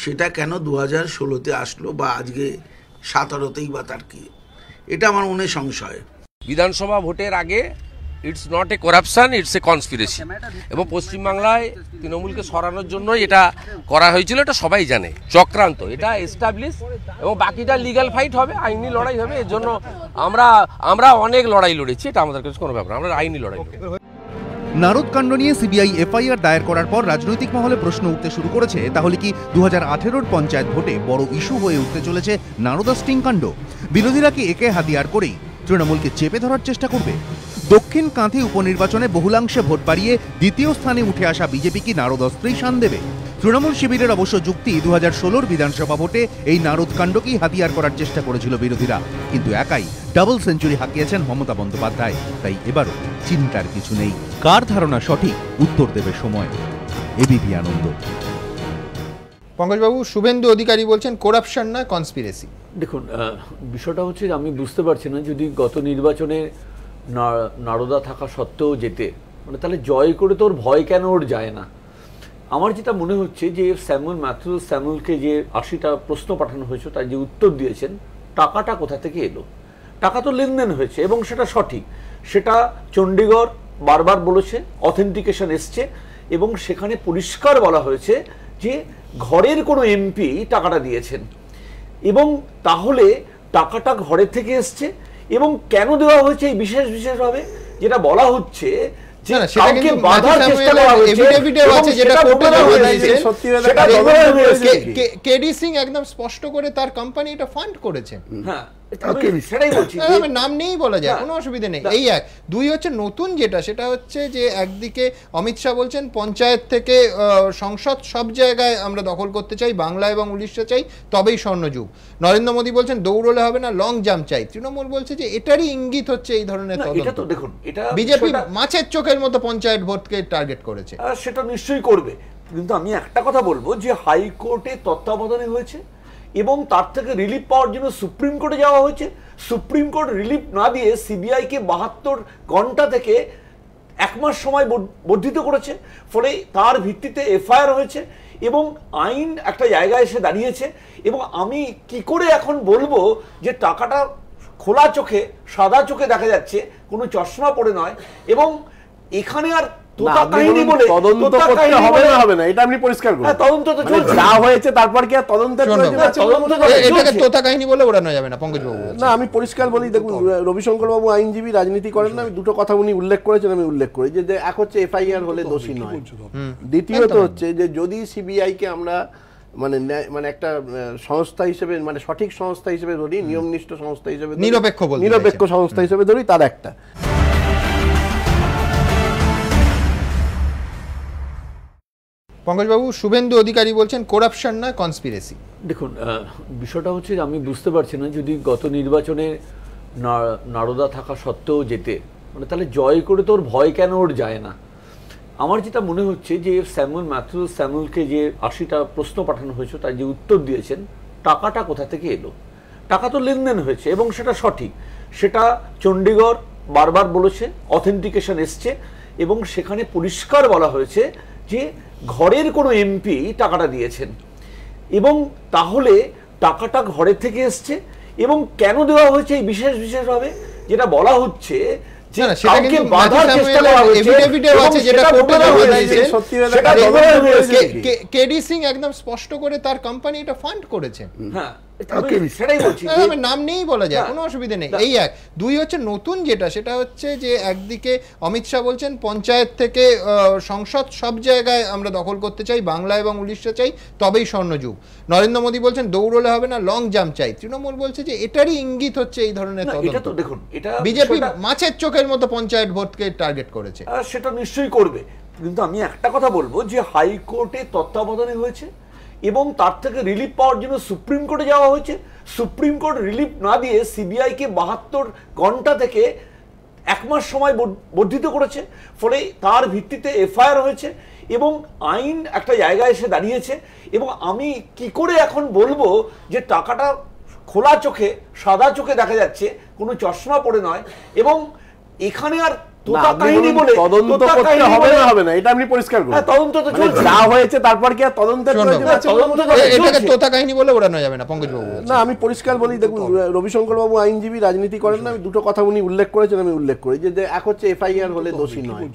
সেটা কেন 2016-তে আসলো, বা আজকে 17-তেই বা তার কি, এটা আমার মনে সংশয়। বিধানসভা ভোটের আগে it's not a corruption, it's a conspiracy, এবং পশ্চিমবাংলায় তৃণমূলকে সরানোর জন্য এটা করা হয়েছিল, এটা সবাই জানে, চক্রান্ত, এটা এস্টাবলিশ, এবং বাকিটা লিগ্যাল ফাইট হবে, আইনি লড়াই হবে। এর জন্য আমরা অনেক লড়াই লড়েছি, এটা আমাদের কাছে কোনো ব্যাপার, আমরা আইনি লড়াই লড়ি। নারদকাণ্ড নিয়ে সিবিআই এফআইআর দায়ের করার পর রাজনৈতিক মহলে প্রশ্ন উঠতে শুরু করেছে, তাহলে কি 2018-র পঞ্চায়েত ভোটে বড় ইস্যু হয়ে উঠতে চলেছে নারদা স্টিং কাণ্ড? বিরোধীরা কি একে হাতিয়ার করেই তৃণমূলকে চেপে ধরার চেষ্টা করবে? দক্ষিণ কাঁথি উপনির্বাচনে বহুলাংশে ভোট বাড়িয়ে দ্বিতীয় স্থানে উঠে আসা বিজেপি কি নারদস্ত্রেই শান দেবে? তৃণমূল শিবিরের অবশ্য যুক্তি, 2016-র বিধানসভা ভোটে এই নারদকাণ্ডকেই হাতিয়ার করার চেষ্টা করেছিল বিরোধীরা, কিন্তু একাই ডাবল সেঞ্চুরি হাঁকিয়েছেন মমতা বন্দ্যোপাধ্যায়। তাই এবারও চিন্তার কিছু নেই। কার ধারণা সঠিক, উত্তর দেবে সময়। এবিপি আনন্দ। পঙ্কজবাবু, শুভেন্দু অধিকারী বলছেন করাপশন নয়, কনস্পিরেসি। দেখুন, বিষয়টা হচ্ছে আমি বুঝতে পারছি না, যদি গত নির্বাচনে নারদা থাকা সত্ত্বেও যেতে, মানে তাহলে জয় করে তো ওর ভয় কেন ওর যায় না? আমার যেটা মনে হচ্ছে যে স্যামুয়েলকে যে 80টা প্রশ্ন পাঠানো হয়েছে তার যে উত্তর দিয়েছেন, টাকাটা কোথা থেকে এলো? টাকা তো লেনদেন হয়েছে এবং সেটা সঠিক, সেটা চণ্ডীগড় বারবার বলেছে, অথেন্টিকেশন এসছে, এবং সেখানে পরিষ্কার বলা হয়েছে যে ঘরের কোনো এমপি টাকাটা দিয়েছেন, এবং তাহলে টাকাটা ঘরের থেকে এসছে, এবং কেন দেওয়া হয়েছে এই বিশেষভাবে যেটা বলা হচ্ছে কেডি সিং একদম স্পষ্ট করে তার কোম্পানি এটা ফান্ড করেছে। হ্যাঁ, সেটাই বলছি, নাম নেই বলা যায়, কোনো অসুবিধা নেই। এই এক। দুই হচ্ছে নতুন যেটা, সেটা হচ্ছে যে একদিকে অমিত শাহ বলছেন পঞ্চায়েত থেকে সংসদ সব জায়গায় আমরা দখল করতে চাই, বাংলা এবং উড়িষ্যা চাই, তবেই স্বর্ণযুগ। নরেন্দ্র মোদী বলছেন দৌড়লে হবে না, লং জাম্প চাই। তৃণমূল বলছে যে এটারই ইঙ্গিত হচ্ছে এই ধরনের তদন্ত। দেখুন, এটা বিজেপি মাছের চোখের মতো পঞ্চায়েত ভোটকে টার্গেট করেছে। সেটা নিশ্চয়ই করবে, কিন্তু আমি একটা কথা বলবো যে হাইকোর্টে তত্ত্বাবধানে হয়েছে এবং তার থেকে রিলিফ পাওয়ার জন্য সুপ্রিম কোর্টে যাওয়া হয়েছে। সুপ্রিম কোর্ট রিলিফ না দিয়ে সিবিআইকে 72 ঘন্টা থেকে 1 মাস সময় বর্ধিত করেছে, ফলে তার ভিত্তিতে এফআইআর হয়েছে এবং আইন একটা জায়গায় এসে দাঁড়িয়েছে। এবং আমি কি করে এখন বলবো যে টাকাটা খোলা চোখে সাদা চোখে দেখা যাচ্ছে, কোনো চশমা পড়ে নয়, এবং এখানে আর তদন্ত করতে হবে না, হবে না, এটা আপনি পরিষ্কার করুন। তদন্ত তো যা হয়েছে তারপর কি আর তদন্তের প্রয়োজন আছে? এটাকে তোতা কাহিনী বলে ওড়ানো যাবে না পঙ্কজ বাবু। না, আমি পরিষ্কার বলি, দেখুন রবিশঙ্কর বাবু আইনজীবী, রাজনীতি করেন না। আমি দুটো কথা উনি উল্লেখ করেছেন, আমি উল্লেখ করি যে এক হচ্ছে এফআইআর হলে দোষী নয়, দ্বিতীয়ত হচ্ছে যে যদি সিবিআই কে আমরা মানে একটা সংস্থা হিসেবে, মানে সঠিক সংস্থা হিসেবে ধরি, নিয়মনিষ্ঠ সংস্থা হিসেবে, নিরপেক্ষ সংস্থা হিসেবে ধরি, তার একটা। পঙ্কজবাবু, শুভেন্দু অধিকারী বলছেন করাপশন নয়, কনস্পিরেসি। দেখুন, বিষয়টা হচ্ছে আমি বুঝতে পারছি না, যদি গত নির্বাচনে নারদা থাকা সত্ত্বেও যেতে, মানে তাহলে জয় করে তো ওর ভয় কেন ওর যায় না? আমার যেটা মনে হচ্ছে যে স্যামুয়েলকে যে 80টা প্রশ্ন পাঠানো হয়েছে তার যে উত্তর দিয়েছেন, টাকাটা কোথা থেকে এলো? টাকা তো লেনদেন হয়েছে এবং সেটা সঠিক, সেটা চণ্ডীগড় বারবার বলেছে, অথেন্টিকেশন এসছে এবং সেখানে পরিষ্কার বলা হয়েছে যে ঘরের কোনো এমপি টাকাটা দিয়েছেন, এবং তাহলে টাকাটা ঘরের থেকে এসছে এবং কেন দেওয়া হয়েছে এই বিশেষভাবে যেটা বলা হচ্ছে কেডি সিং একদম স্পষ্ট করে তার কোম্পানি এটা ফান্ড করেছেন। নাম নেই বলা যায়, কোনো অসুবিধা নেই। এই এক। দুই হচ্ছে নতুন যেটা, সেটা হচ্ছে যে একদিকে অমিত শাহ বলছেন পঞ্চায়েত থেকে সংসদ সব জায়গায় আমরা দখল করতে চাই, বাংলা এবং উড়িষ্যা চাই, তবেই স্বর্ণযুগ। নরেন্দ্র মোদী বলছেন দৌড়লে হবে না, লং জাম্প চাই। তৃণমূল বলছে যে এটারই ইঙ্গিত হচ্ছে এই ধরনের তদন্ত। দেখুন, এটা বিজেপি মাছের চোখের মতো পঞ্চায়েত ভোটকে টার্গেট করেছে। সেটা নিশ্চয়ই করবে, কিন্তু আমি একটা কথা বলবো যে হাইকোর্টে তত্ত্বাবধানে হয়েছে এবং তার থেকে রিলিফ পাওয়ার জন্য সুপ্রিম কোর্টে যাওয়া হয়েছে। সুপ্রিম কোর্ট রিলিফ না দিয়ে সিবিআইকে 72 ঘন্টা থেকে 1 মাস সময় বর্ধিত করেছে, ফলে তার ভিত্তিতে এফআইআর হয়েছে এবং আইন একটা জায়গায় এসে দাঁড়িয়েছে। এবং আমি কি করে এখন বলবো যে টাকাটা খোলা চোখে সাদা চোখে দেখা যাচ্ছে, কোনো চশমা পড়ে নয়, এবং এখানে আর তদন্ত করতে হবে না, হবে না, এটা আপনি পরিষ্কার করুন। তদন্ত তো যা হয়েছে তারপর কি আর তদন্তের প্রয়োজন আছে? এটাকে তোতা কাহিনী বলে ওড়ানো যাবে না পঙ্কজ বাবু। না, আমি পরিষ্কার বলি, দেখুন রবিশঙ্কর বাবু আইনজীবী, রাজনীতি করেন না। আমি দুটো কথা উনি উল্লেখ করেছেন, আমি উল্লেখ করি যে এক হচ্ছে এফআইআর হলে দোষী নয়,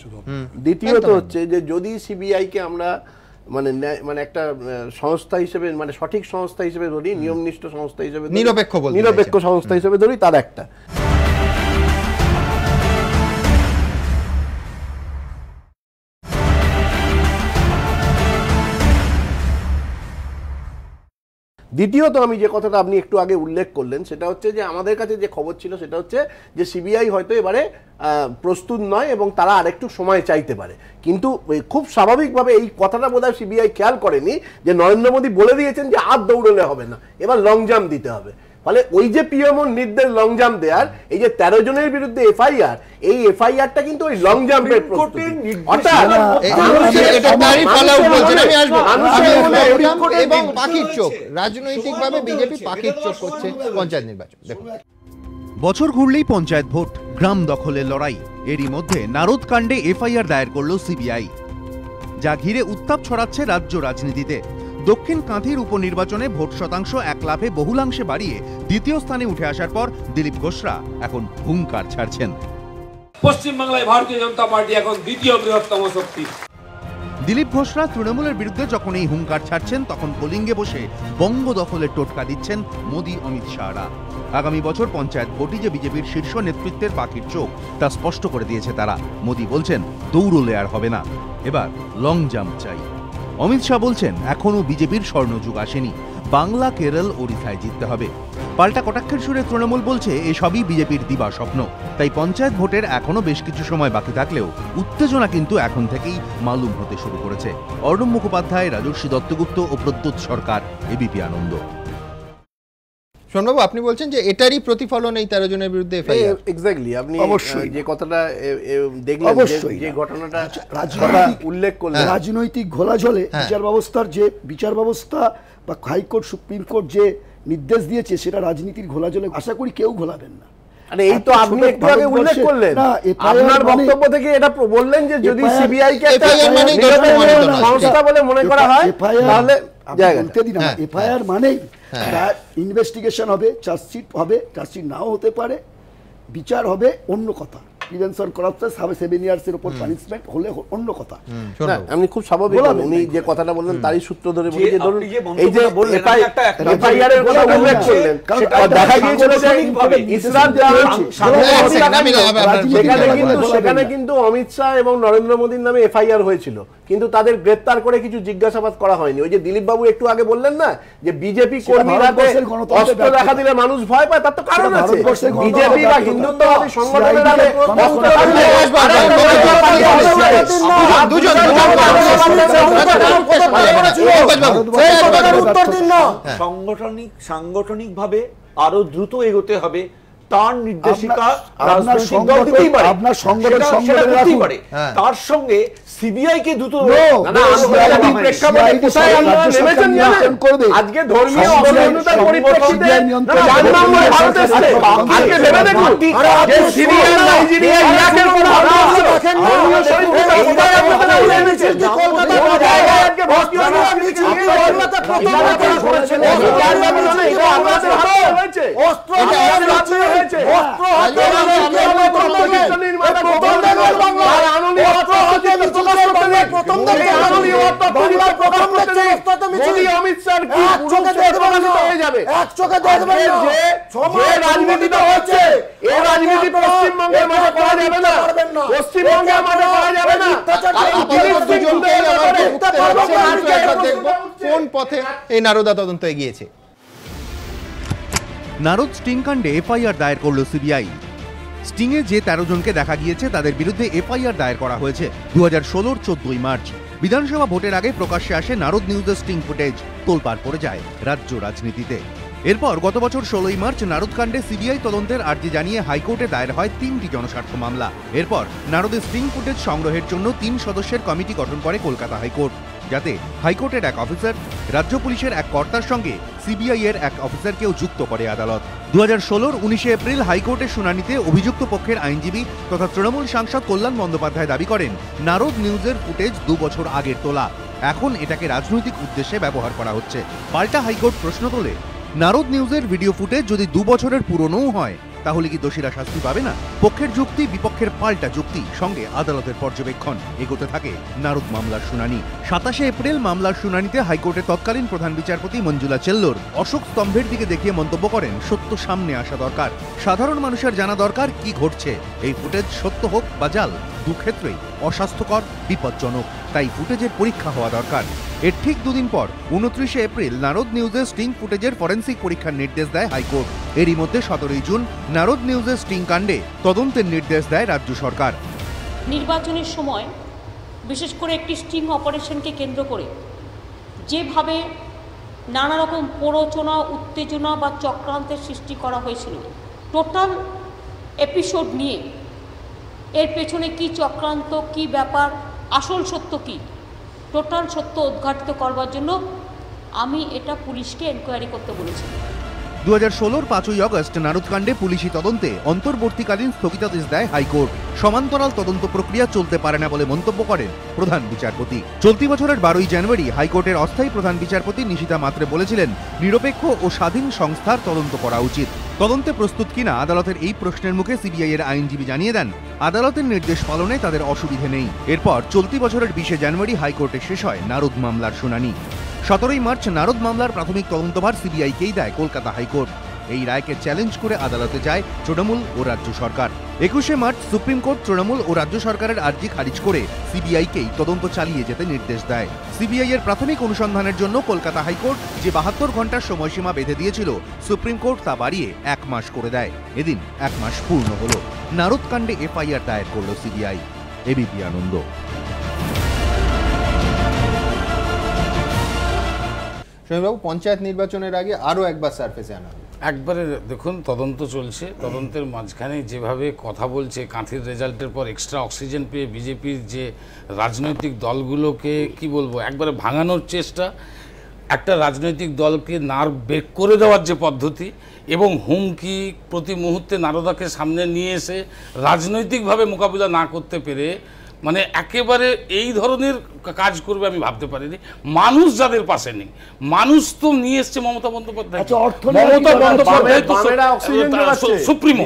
দ্বিতীয়ত হচ্ছে যে যদি সিবিআই কে আমরা মানে একটা সংস্থা হিসেবে, মানে সঠিক সংস্থা হিসেবে ধরি, নিয়মনিষ্ঠ সংস্থা হিসেবে, নিরপেক্ষ সংস্থা হিসেবে ধরি, তার একটা। দ্বিতীয়ত আমি যে কথাটা আপনি একটু আগে উল্লেখ করলেন, সেটা হচ্ছে যে আমাদের কাছে যে খবর ছিল সেটা হচ্ছে যে সিবিআই হয়তো এবারে প্রস্তুত নয় এবং তারা আরেকটু সময় চাইতে পারে। কিন্তু খুব স্বাভাবিকভাবে এই কথাটা বোধহয় সিবিআই খেয়াল করেনি যে নরেন্দ্র মোদী বলে দিয়েছেন যে আর দৌড়লে হবে না, এবার লং জাম্প দিতে হবে। ফলে ওই যে পিএমওর নির্দেশ লং জাম্প দেওয়ার, এই যে 13 জনের বিরুদ্ধে এফআইআর, এই এফআইআরটা কিন্তু ওই লং জাম্পের প্রস্তুতি। অর্থাৎ এবং পাখির চোখ, রাজনৈতিকভাবে বিজেপি পাখির চোখ করছে পঞ্চায়েত নির্বাচন। দেখুন, বছর ঘুরলেই পঞ্চায়েত ভোট, গ্রাম দখলের লড়াই, এরই মধ্যে নারদ কাণ্ডে এফআইআর দায়ের করল সিবিআই, যা ঘিরে উত্তাপ ছড়াচ্ছে রাজ্য রাজনীতিতে। দক্ষিণ কাঁথির উপনির্বাচনে ভোট শতাংশ 1 লাফে বহুলাংশে বাড়িয়ে দ্বিতীয় স্থানে উঠে আসার পর দিলীপ ঘোষরা এখন হুঙ্কার ছাড়ছেন। পশ্চিমবাংলায় ভারতীয় জনতা পার্টি এখন দ্বিতীয় বৃহত্তম শক্তি। দিলীপ ঘোষরা তৃণমূলের বিরুদ্ধে যখন এই হুঙ্কার ছাড়ছেন, তখন কলিঙ্গে বসে বঙ্গ দখলের টোটকা দিচ্ছেন মোদী অমিত শাহরা। আগামী বছর পঞ্চায়েত ভোটই যে বিজেপির শীর্ষ নেতৃত্বের পাখির চোখ, তা স্পষ্ট করে দিয়েছে তারা। মোদী বলছেন দৌড়লে আর হবে না, এবার লং জাম্প চাই। অমিত শাহ বলছেন এখনও বিজেপির স্বর্ণযুগ আসেনি, বাংলা, কেরল, ওড়িশায় জিততে হবে। পাল্টা কটাক্ষের সুরে তৃণমূল বলছে এসবই বিজেপির দিবা স্বপ্ন। তাই পঞ্চায়েত ভোটের এখনো বেশ কিছু সময় বাকি থাকলেও উত্তেজনা কিন্তু এখন থেকেই মালুম হতে শুরু করেছে। অর্ণব মুখোপাধ্যায়, রাজর্ষি দত্তগুপ্ত ও প্রদ্যোৎ সরকার, এবিপি আনন্দ। শোনবাবু, আপনি বলছেন যে এটারই প্রতিফলন এই 13 জনের বিরুদ্ধে এফআইআর। এক্স্যাক্টলি, আপনি যে কথাটা দেখলেন, যে ঘটনাটা উল্লেখ করলেন, রাজনৈতিক ঘোলাঝলে বিচার ব্যবস্থা বা হাইকোর্ট সুপ্রিম কোর্ট যে নির্দেশ দিয়েছে সেটা রাজনীতির ঘোলাজলে আশা করি কেউ ঘোলাবেন না। এই তো আপনি একটু আগে উল্লেখ করলেন, আপনার বক্তব্য থেকে এটা বললেন যে যদি সিবিআই কে একটা সংস্থা বলে মনে করা হয় তাহলে বলতে দিন, এফআইআর মানেই ইনভেস্টিগেশন হবে, চার্জশিট হবে, চার্জশিট নাও হতে পারে, বিচার হবে, অন্য কথা। প্রিভেনশন করাপশন 7 ইয়ার্সের উপর পানিশমেন্ট হলে অন্য কথা। আপনি খুব স্বাভাবিক, উনি যে কথাটা বললেন তারই সূত্র ধরে বলি যে ধরুন এই যে এফআইআর এর কথা উল্লেখ করলেন, দেখা গিয়েছিল যে ইসরাত সেখানে কিন্তু অমিত শাহ এবং নরেন্দ্র মোদীর নামে এফআইআর হয়েছিল, কিন্তু তাদের গ্রেপ্তার করে কিছু জিজ্ঞাসাবাদ করা হয়নি। ওই যে দিলীপ বাবু একটু আগে বললেন না যে বিজেপি কর্মীরা অস্ত্র দেখা দিলে মানুষ ভয় পায়, তার তো কারণ আছে। বিজেপি বা হিন্দুত্ববাদী সংগঠনের নামে সাংগঠনিক ভাবে আরো দ্রুত এগোতে হবে, তার নির্দেশিকা আপনার সংগঠন পারে, তার সঙ্গে সিবিআই কে দ্রুত আজকে ধর্মীয় অবমাননার পরিপ্রেক্ষিতে কোন পথে এই নারদা তদন্ত এগিয়েছে। নারদ স্টিং কাণ্ডে এফআইআর দায়ের করল সিবিআই। স্টিংয়ে যে 13 জনকে দেখা গিয়েছে তাদের বিরুদ্ধে এফআইআর দায়ের করা হয়েছে 2016-র 14 মার্চ। বিধানসভা ভোটের আগে প্রকাশ্যে আসে নারদ নিউজের স্টিং ফুটেজ, তোলপাড় পড়ে যায় রাজ্য রাজনীতিতে। এরপর গত বছর 16 মার্চ নারদ কাণ্ডে সিবিআই তদন্তের আর্জি জানিয়ে হাইকোর্টে দায়ের হয় 3টি জনস্বার্থ মামলা। এরপর নারদের স্টিং ফুটেজ সংগ্রহের জন্য 3 সদস্যের কমিটি গঠন করে কলকাতা হাইকোর্ট, যাতে হাইকোর্টের এক অফিসার, রাজ্য পুলিশের এক কর্তার সঙ্গে সিবিআই এর এক অফিসারকেও যুক্ত করে আদালত। 2016-র 19 এপ্রিল হাইকোর্টের শুনানিতে অভিযুক্ত পক্ষের আইনজীবী তথা তৃণমূল সাংসদ কল্যাণ বন্দ্যোপাধ্যায় দাবি করেন, নারদ নিউজের ফুটেজ 2 বছর আগের তোলা, এখন এটাকে রাজনৈতিক উদ্দেশ্যে ব্যবহার করা হচ্ছে। পাল্টা হাইকোর্ট প্রশ্ন তোলে, নারদ নিউজের ভিডিও ফুটেজ যদি 2 বছরের পুরনোও হয় তাহলে কি দোষীরা শাস্তি পাবে না? পক্ষের যুক্তি, বিপক্ষের পাল্টা যুক্তি, সঙ্গে আদালতের পর্যবেক্ষণ, এগোতে থাকে নারদ মামলার শুনানি। 27 এপ্রিল মামলার শুনানিতে হাইকোর্টের তৎকালীন প্রধান বিচারপতি মঞ্জুলা চেল্লোর অশোক স্তম্ভের দিকে দেখিয়ে মন্তব্য করেন, সত্য সামনে আসা দরকার, সাধারণ মানুষের জানা দরকার কি ঘটছে, এই ফুটেজ সত্য হোক বা জাল, দুক্ষেত্রেই অস্বাস্থ্যকর, বিপজ্জনক, তাই ফুটেজের পরীক্ষা হওয়া দরকার। এর ঠিক 2 দিন পর 29 এপ্রিল নারদ নিউজের স্টিং ফুটেজের ফরেন্সিক পরীক্ষার নির্দেশ দেয় হাইকোর্ট। এরই মধ্যে 17 জুন নারদ নিউজের স্টিং কাণ্ডে তদন্তের নির্দেশ দেয় রাজ্য সরকার। নির্বাচনের সময় বিশেষ করে একটি স্টিং অপারেশনকে কেন্দ্র করে যেভাবে নানা রকম প্ররোচনা, উত্তেজনা বা চক্রান্তের সৃষ্টি করা হয়েছিল, টোটাল এপিসোড নিয়ে এর পেছনে কি চক্রান্ত, কি ব্যাপার, আসল সত্য কি, টোটাল সত্য উদ্ঘাটিত করবার জন্য আমি এটা পুলিশকে এনকোয়ারি করতে বলেছি। 2016-র 5ই আগস্ট নারদকাণ্ডে পুলিশি তদন্তে অন্তর্বর্তীকালীন স্থগিতাদেশ দেয় হাইকোর্ট। সমান্তরাল তদন্ত প্রক্রিয়া চলতে পারে না বলে মন্তব্য করেন প্রধান বিচারপতি। চলতি বছরের 12ই জানুয়ারি হাইকোর্টের অস্থায়ী প্রধান বিচারপতি নিশিতা মাত্রে বলেছিলেন, নিরপেক্ষ ও স্বাধীন সংস্থার তদন্ত করা উচিত। তদন্তে প্রস্তুত কিনা আদালতের এই প্রশ্নের মুখে সিবিআই এর আইনজীবী জানিয়ে দেন, আদালতের নির্দেশ পালনে তাদের অসুবিধে নেই। এরপর চলতি বছরের 20 জানুয়ারি হাইকোর্টে শেষ হয় নারদ মামলার শুনানি। 17 মার্চ নারদ মামলার প্রাথমিক তদন্তভার সিবিআইকেই দেয় কলকাতা হাইকোর্ট। এই রায়কে চ্যালেঞ্জ করে আদালতে যায় তৃণমূল ও রাজ্য সরকার। 21শে মার্চ সুপ্রিম কোর্ট তৃণমূল ও রাজ্য সরকারের আর্জি খারিজ করে সিবিআইকেই তদন্ত চালিয়ে যেতে নির্দেশ দেয়। সিবিআই এর প্রাথমিক অনুসন্ধানের জন্য কলকাতা হাইকোর্ট যে 72 ঘন্টার সময়সীমা বেঁধে দিয়েছিল, সুপ্রিম কোর্ট তা বাড়িয়ে 1 মাস করে দেয়। এদিন 1 মাস পূর্ণ হলো। নারদ কাণ্ডে এফআইআর দায়ের করল সিবিআই। এবিপি আনন্দ। সমীরবাবু, পঞ্চায়েত নির্বাচনের আগে আরও একবার সারফেসে আনা হবে। একবারে দেখুন, তদন্ত চলছে, তদন্তের মাঝখানে যেভাবে কথা বলছে, কাঁথির রেজাল্টের পর এক্সট্রা অক্সিজেন পেয়ে বিজেপির যে রাজনৈতিক দলগুলোকে কি বলবো একবারে ভাঙানোর চেষ্টা, একটা রাজনৈতিক দলকে নার্ভ ব্রেক করে দেওয়ার যে পদ্ধতি এবং হুমকি প্রতি মুহূর্তে নারদাকে সামনে নিয়ে এসে রাজনৈতিকভাবে মোকাবিলা না করতে পেরে মানে একেবারে এই ধরনের কাজ করবে আমি ভাবতে পারিনি। মানুষ যাদের পাশে নেই, মানুষ তো নিয়ে এসছে মমতা বন্দ্যোপাধ্যায়, সুপ্রিমো,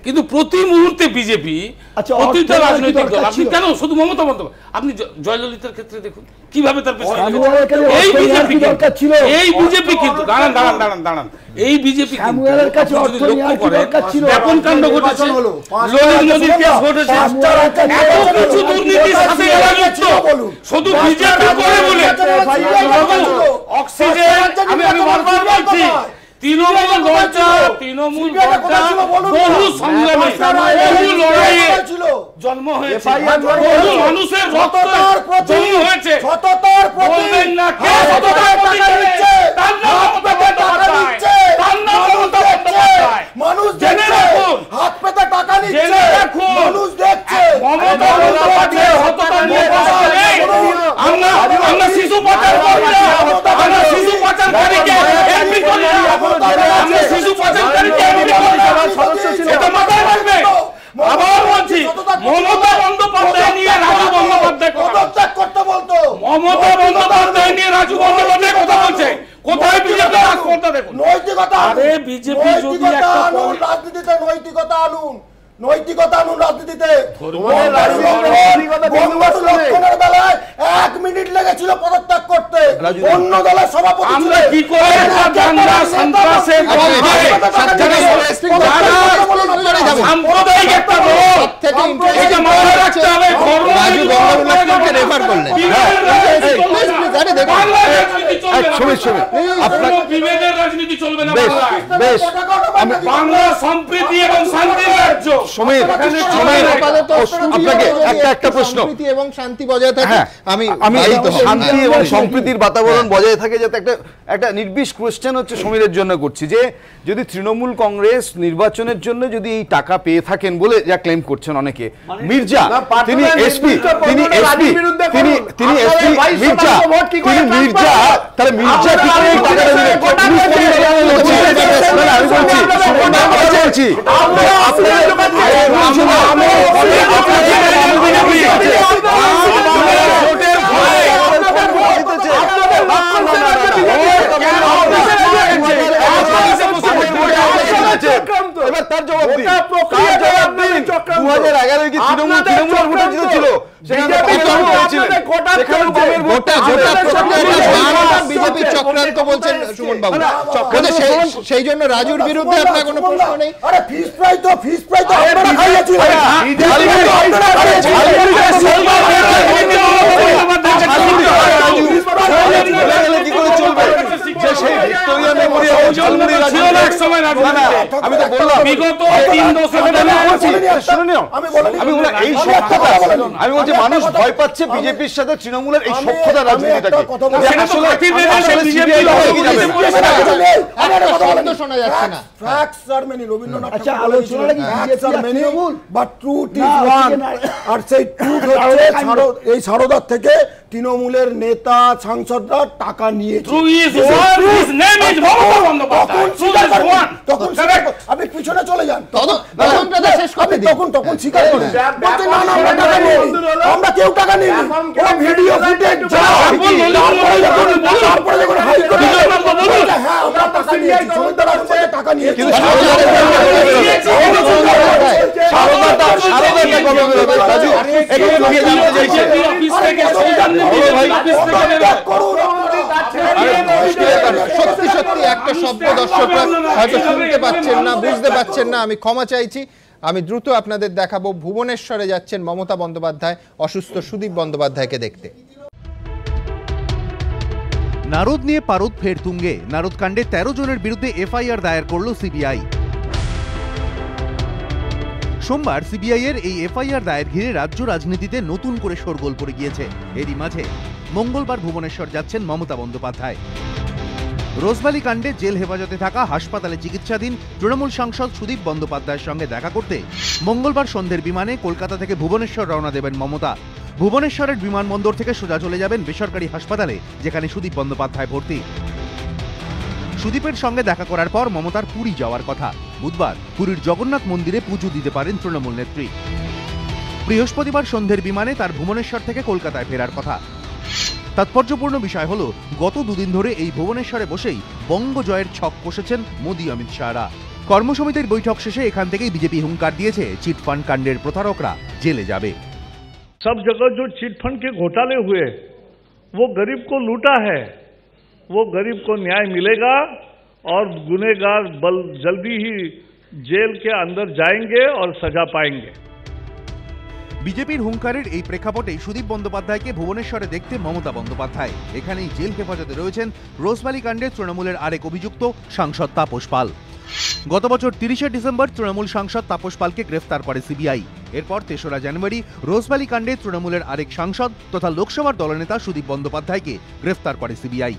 কিন্তু প্রতি মুহূর্তে বিজেপি প্রতিটা রাজনৈতিক দল, আপনি কেন শুধু মমতা বন্দ্যোপাধ্যায়, আপনি জয়ললিতার ক্ষেত্রে দেখুন কিভাবে তার পেছনে এই বিজেপি কিন্তু দাঁড়ান দাঁড়ান দাঁড়ান দাঁড়ান এই বিজেপি যদি লক্ষ্য করেন ব্যাপন কাণ্ড ঘটেছে, ললিত মোদীর কেস ঘটেছে, এত কিছু দুর্নীতির সাথে শুধু বিজেপি করে বলে অক্সিজেন আমি বারবার বলছি, তৃণমূল বহু সংগ্রামে বহু লড়াইয়ে জন্ম হয়েছে, বহু মানুষের রক্তের জন্ম হয়েছে, বলবেন না কে সততার প্রতীক দিচ্ছে, তার নাম মমতা বন্দ্যোপাধ্যায়, তার নাম মমতা বন্দ্যোপাধ্যায়। মানুষ জেনে রাখুন, হাত পেতে টাকা নিচ্ছে, জেনে রাখুন, মানুষ দেখছে মমতা বন্দ্যোপাধ্যায় সততা নিয়ে কথা নেই। আমরা শিশু পাচার করি না, আমরা শিশু পাচারকারীকে এমপি করি না, আমরা শিশু পাচারকারীকে এমপি করি না, এটা মাথায় রাখবে। আবার বলছি, মমতা বন্দ্যোপাধ্যায় নিয়ে রাজু বন্দ্যোপাধ্যায় পদত্যাগ করতে বলতো, মমতা বন্দ্যোপাধ্যায় নিয়ে রাজু বন্দ্যোপাধ্যায় কথা বলছে, কোথায় বিজেপি রাজপন্থা দেখুন, নৈতিকতা, আরে বিজেপি যদি একটা রাজনীতিতে নৈতিকতা আনুন, নৈতিকতা আনুন রাজনীতিতে। লক্ষণের বেলায় 1 মিনিট লেগেছিল পদত্যাগ করতে, অন্য দলের সভাপতি আমরা কি করে সাম্প্রদায়িক একটা বিভেদের রাজনীতি চলবে না বাংলা, সম্প্রীতি এবং শান্তির রাজ্য। সমীর, আপনাকে একটা প্রশ্ন এবং শান্তি বজায় থাকে, আমি শান্তি এবং সম্প্রীতির বাতাবরণ বজায় থাকে যাতে একটা নির্বিষ কোয়েশ্চেন হচ্ছে সমীরের জন্য করছি, যে যদি তৃণমূল কংগ্রেস নির্বাচনের জন্য যদি এই টাকা পেয়ে থাকেন বলে যা ক্লেম করছেন অনেকে, মির্জা তিনি এসপি মির্জা তাহলে মির্জা কি করে এই টাকাটা দিলেন? আমি বলছি এবার তার জবাব দিন, 2011 কি তৃণমূল ভোটে জিতেছিল, বিজেপি চক্রান্ত বলছেন সুমন বাবু, সেই জন্য রাজুর বিরুদ্ধে আপনার কোনো প্রশ্ন নেই? আরে ফিস ফ্রাই তো আমরা খাইয়েছি, কি করে চলবে? যে সেই ভিক্টোরিয়া মেমোরিয়াল ঝালমুড়ি আমি তো বললাম বিগত 3 দশক আমি বললাম এই সক্ষতা, আমি বলছি মানুষ ভয় পাচ্ছে বিজেপির সাথে তৃণমূলের এই সক্ষতা রাজনীতিটাকে, শোনা যাচ্ছে না। আচ্ছা আলোচনা কি বাট ট্রুথ ইজ ওয়ান, আর সেই ট্রুথ হচ্ছে এই সারদার থেকে তৃণমূলের নেতা সাংসদরা টাকা নিয়েছে। আপনি পিছনে চলে যান, তখন স্বীকার করেন আমরা কেউ টাকা নিই, ভিডিও ফুটেজ টাকা নিয়ে করুন। সত্যি সত্যি একটা শব্দ দর্শকরা হয়তো শুনতে পাচ্ছেন না, বুঝতে পাচ্ছেন না, আমি ক্ষমা চাইছি। আমি দ্রুত আপনাদের দেখাবো, ভুবনেশ্বরে যাচ্ছেন মমতা বন্দ্যোপাধ্যায় অসুস্থ সুদীপ বন্দ্যোপাধ্যায়কে দেখতে। নারদ নিয়ে পারদ ফের তুঙ্গে। নারদ কাণ্ডে 13 জনের বিরুদ্ধে এফআইআর দায়ের করল সিবিআই। সোমবার সিবিআই এর এই এফআইআর দায়ের ঘিরে রাজ্য রাজনীতিতে নতুন করে শোরগোল পড়ে গিয়েছে। এরই মাঝে মঙ্গলবার ভুবনেশ্বর যাচ্ছেন মমতা বন্দ্যোপাধ্যায়। রোজভ্যালি কাণ্ডে জেল হেফাজতে থাকা হাসপাতালে চিকিৎসাধীন তৃণমূল সাংসদ সুদীপ বন্দ্যোপাধ্যায়ের সঙ্গে দেখা করতে মঙ্গলবার সন্ধ্যের বিমানে কলকাতা থেকে ভুবনেশ্বর রওনা দেবেন মমতা। ভুবনেশ্বরের বিমানবন্দর থেকে সোজা চলে যাবেন বেসরকারি হাসপাতালে, যেখানে সুদীপ বন্দ্যোপাধ্যায় ভর্তি। সুদীপের সঙ্গে দেখা করার পর মমতার পুরী যাওয়ার কথা। বুধবার পুরীর জগন্নাথ মন্দিরে পুজো দিতে পারেন তৃণমূল নেত্রী। বৃহস্পতিবার সন্ধ্যের বিমানে তার ভুবনেশ্বর থেকে কলকাতায় ফেরার কথা। তাৎপর্যপূর্ণ বিষয় হলো, গত দুদিন ধরে এই ভুবনেশ্বরে বসেই বঙ্গ জয়ের ছক কষেছেন মোদী অমিত শাহরা। কর্মসমিতির বৈঠক শেষে এখান থেকেই বিজেপি হুঙ্কার দিয়েছে চিটফান্ড কাণ্ডের প্রতারকরা জেলে যাবে। सब जगह जो चिटफंड के घोटाले हुए वो गरीब को लूटा है, वो गरीब को न्याय मिलेगा और गुनहगार जल्दी ही जेल के अंदर जाएंगे और सजा पाएंगे। বিজেপির হুঙ্কারের এই প্রেক্ষাপটে সুদীপ বন্দ্যোপাধ্যায়কে ভুবনেশ্বরে দেখতে মমতা বন্দ্যোপাধ্যায়। এখানেই জেল হেফাজতে রয়েছেন রোজভ্যালি কাণ্ডে তৃণমূলের আরেক অভিযুক্ত সাংসদ তাপস পাল। গত বছর 30শে ডিসেম্বর তৃণমূল সাংসদ তাপস পালকে গ্রেফতার করে সিবিআই। এরপর 3রা জানুয়ারি রোজভ্যালি কাণ্ডে তৃণমূলের আরেক সাংসদ তথা লোকসভার দলনেতা সুদীপ বন্দ্যোপাধ্যায়কে গ্রেফতার করে সিবিআই।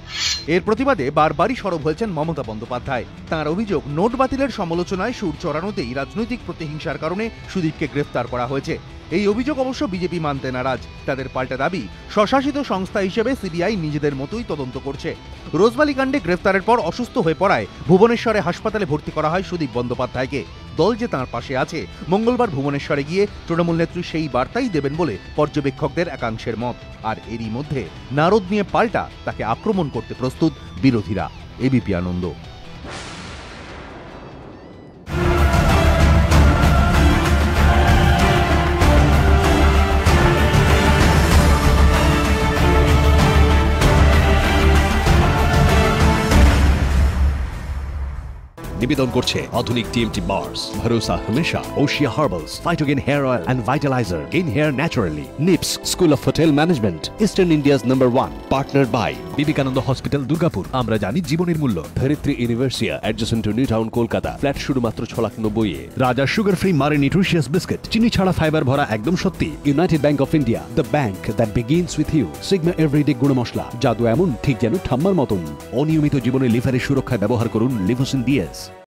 এর প্রতিবাদে বারবারই সরব হয়েছেন মমতা বন্দ্যোপাধ্যায়। তাঁর অভিযোগ, নোট বাতিলের সমালোচনায় সুর চড়ানোতেই রাজনৈতিক প্রতিহিংসার কারণে সুদীপকে গ্রেফতার করা হয়েছে। এই অভিযোগ অবশ্য বিজেপি মানতে নারাজ। তাদের পাল্টা দাবি, স্বশাসিত সংস্থা হিসেবে সিবিআই নিজেদের মতোই তদন্ত করছে। রোজভ্যালি কাণ্ডে গ্রেফতারের পর অসুস্থ হয়ে পড়ায় ভুবনেশ্বরে হাসপাতালে ভর্তি করা হয় সুদীপ বন্দ্যোপাধ্যায়কে। দল যে তাঁর পাশে আছে, মঙ্গলবার ভুবনেশ্বরে গিয়ে তৃণমূল নেত্রী সেই বার্তাই দেবেন বলে পর্যবেক্ষকদের একাংশের মত। আর এরই মধ্যে নারদ নিয়ে পাল্টা তাকে আক্রমণ করতে প্রস্তুত বিরোধীরা। এবিপি আনন্দ। নিবেদন করছে আধুনিক টিএমটি বার্স, ভরসা হমেশা, Oshea herbals, Phytogen hair oil and vitalizer, gain hair naturally, NIPS school of hotel management, eastern India's number 1, partner by Vivekananda hospital Durgapur. আমরা জানি জীবনের মূল্য। Dharitri university adjacent to New Town Kolkata. Flat শুধুমাত্র 6,90,000 এ। Raja sugar free Marie nutritious biscuit, চিনি ছাড়া ফাইবার ভরা একদম সত্যি। United Bank of India, the bank that begins with you. Sigma everyday গুঁড়ো মশলা, জাদু এমন ঠিক যেন ঠাম্মার মতন। অনিয়মিত জীবনে লিভারের সুরক্ষায় ব্যবহার করুন লিভোসিন ডিএস।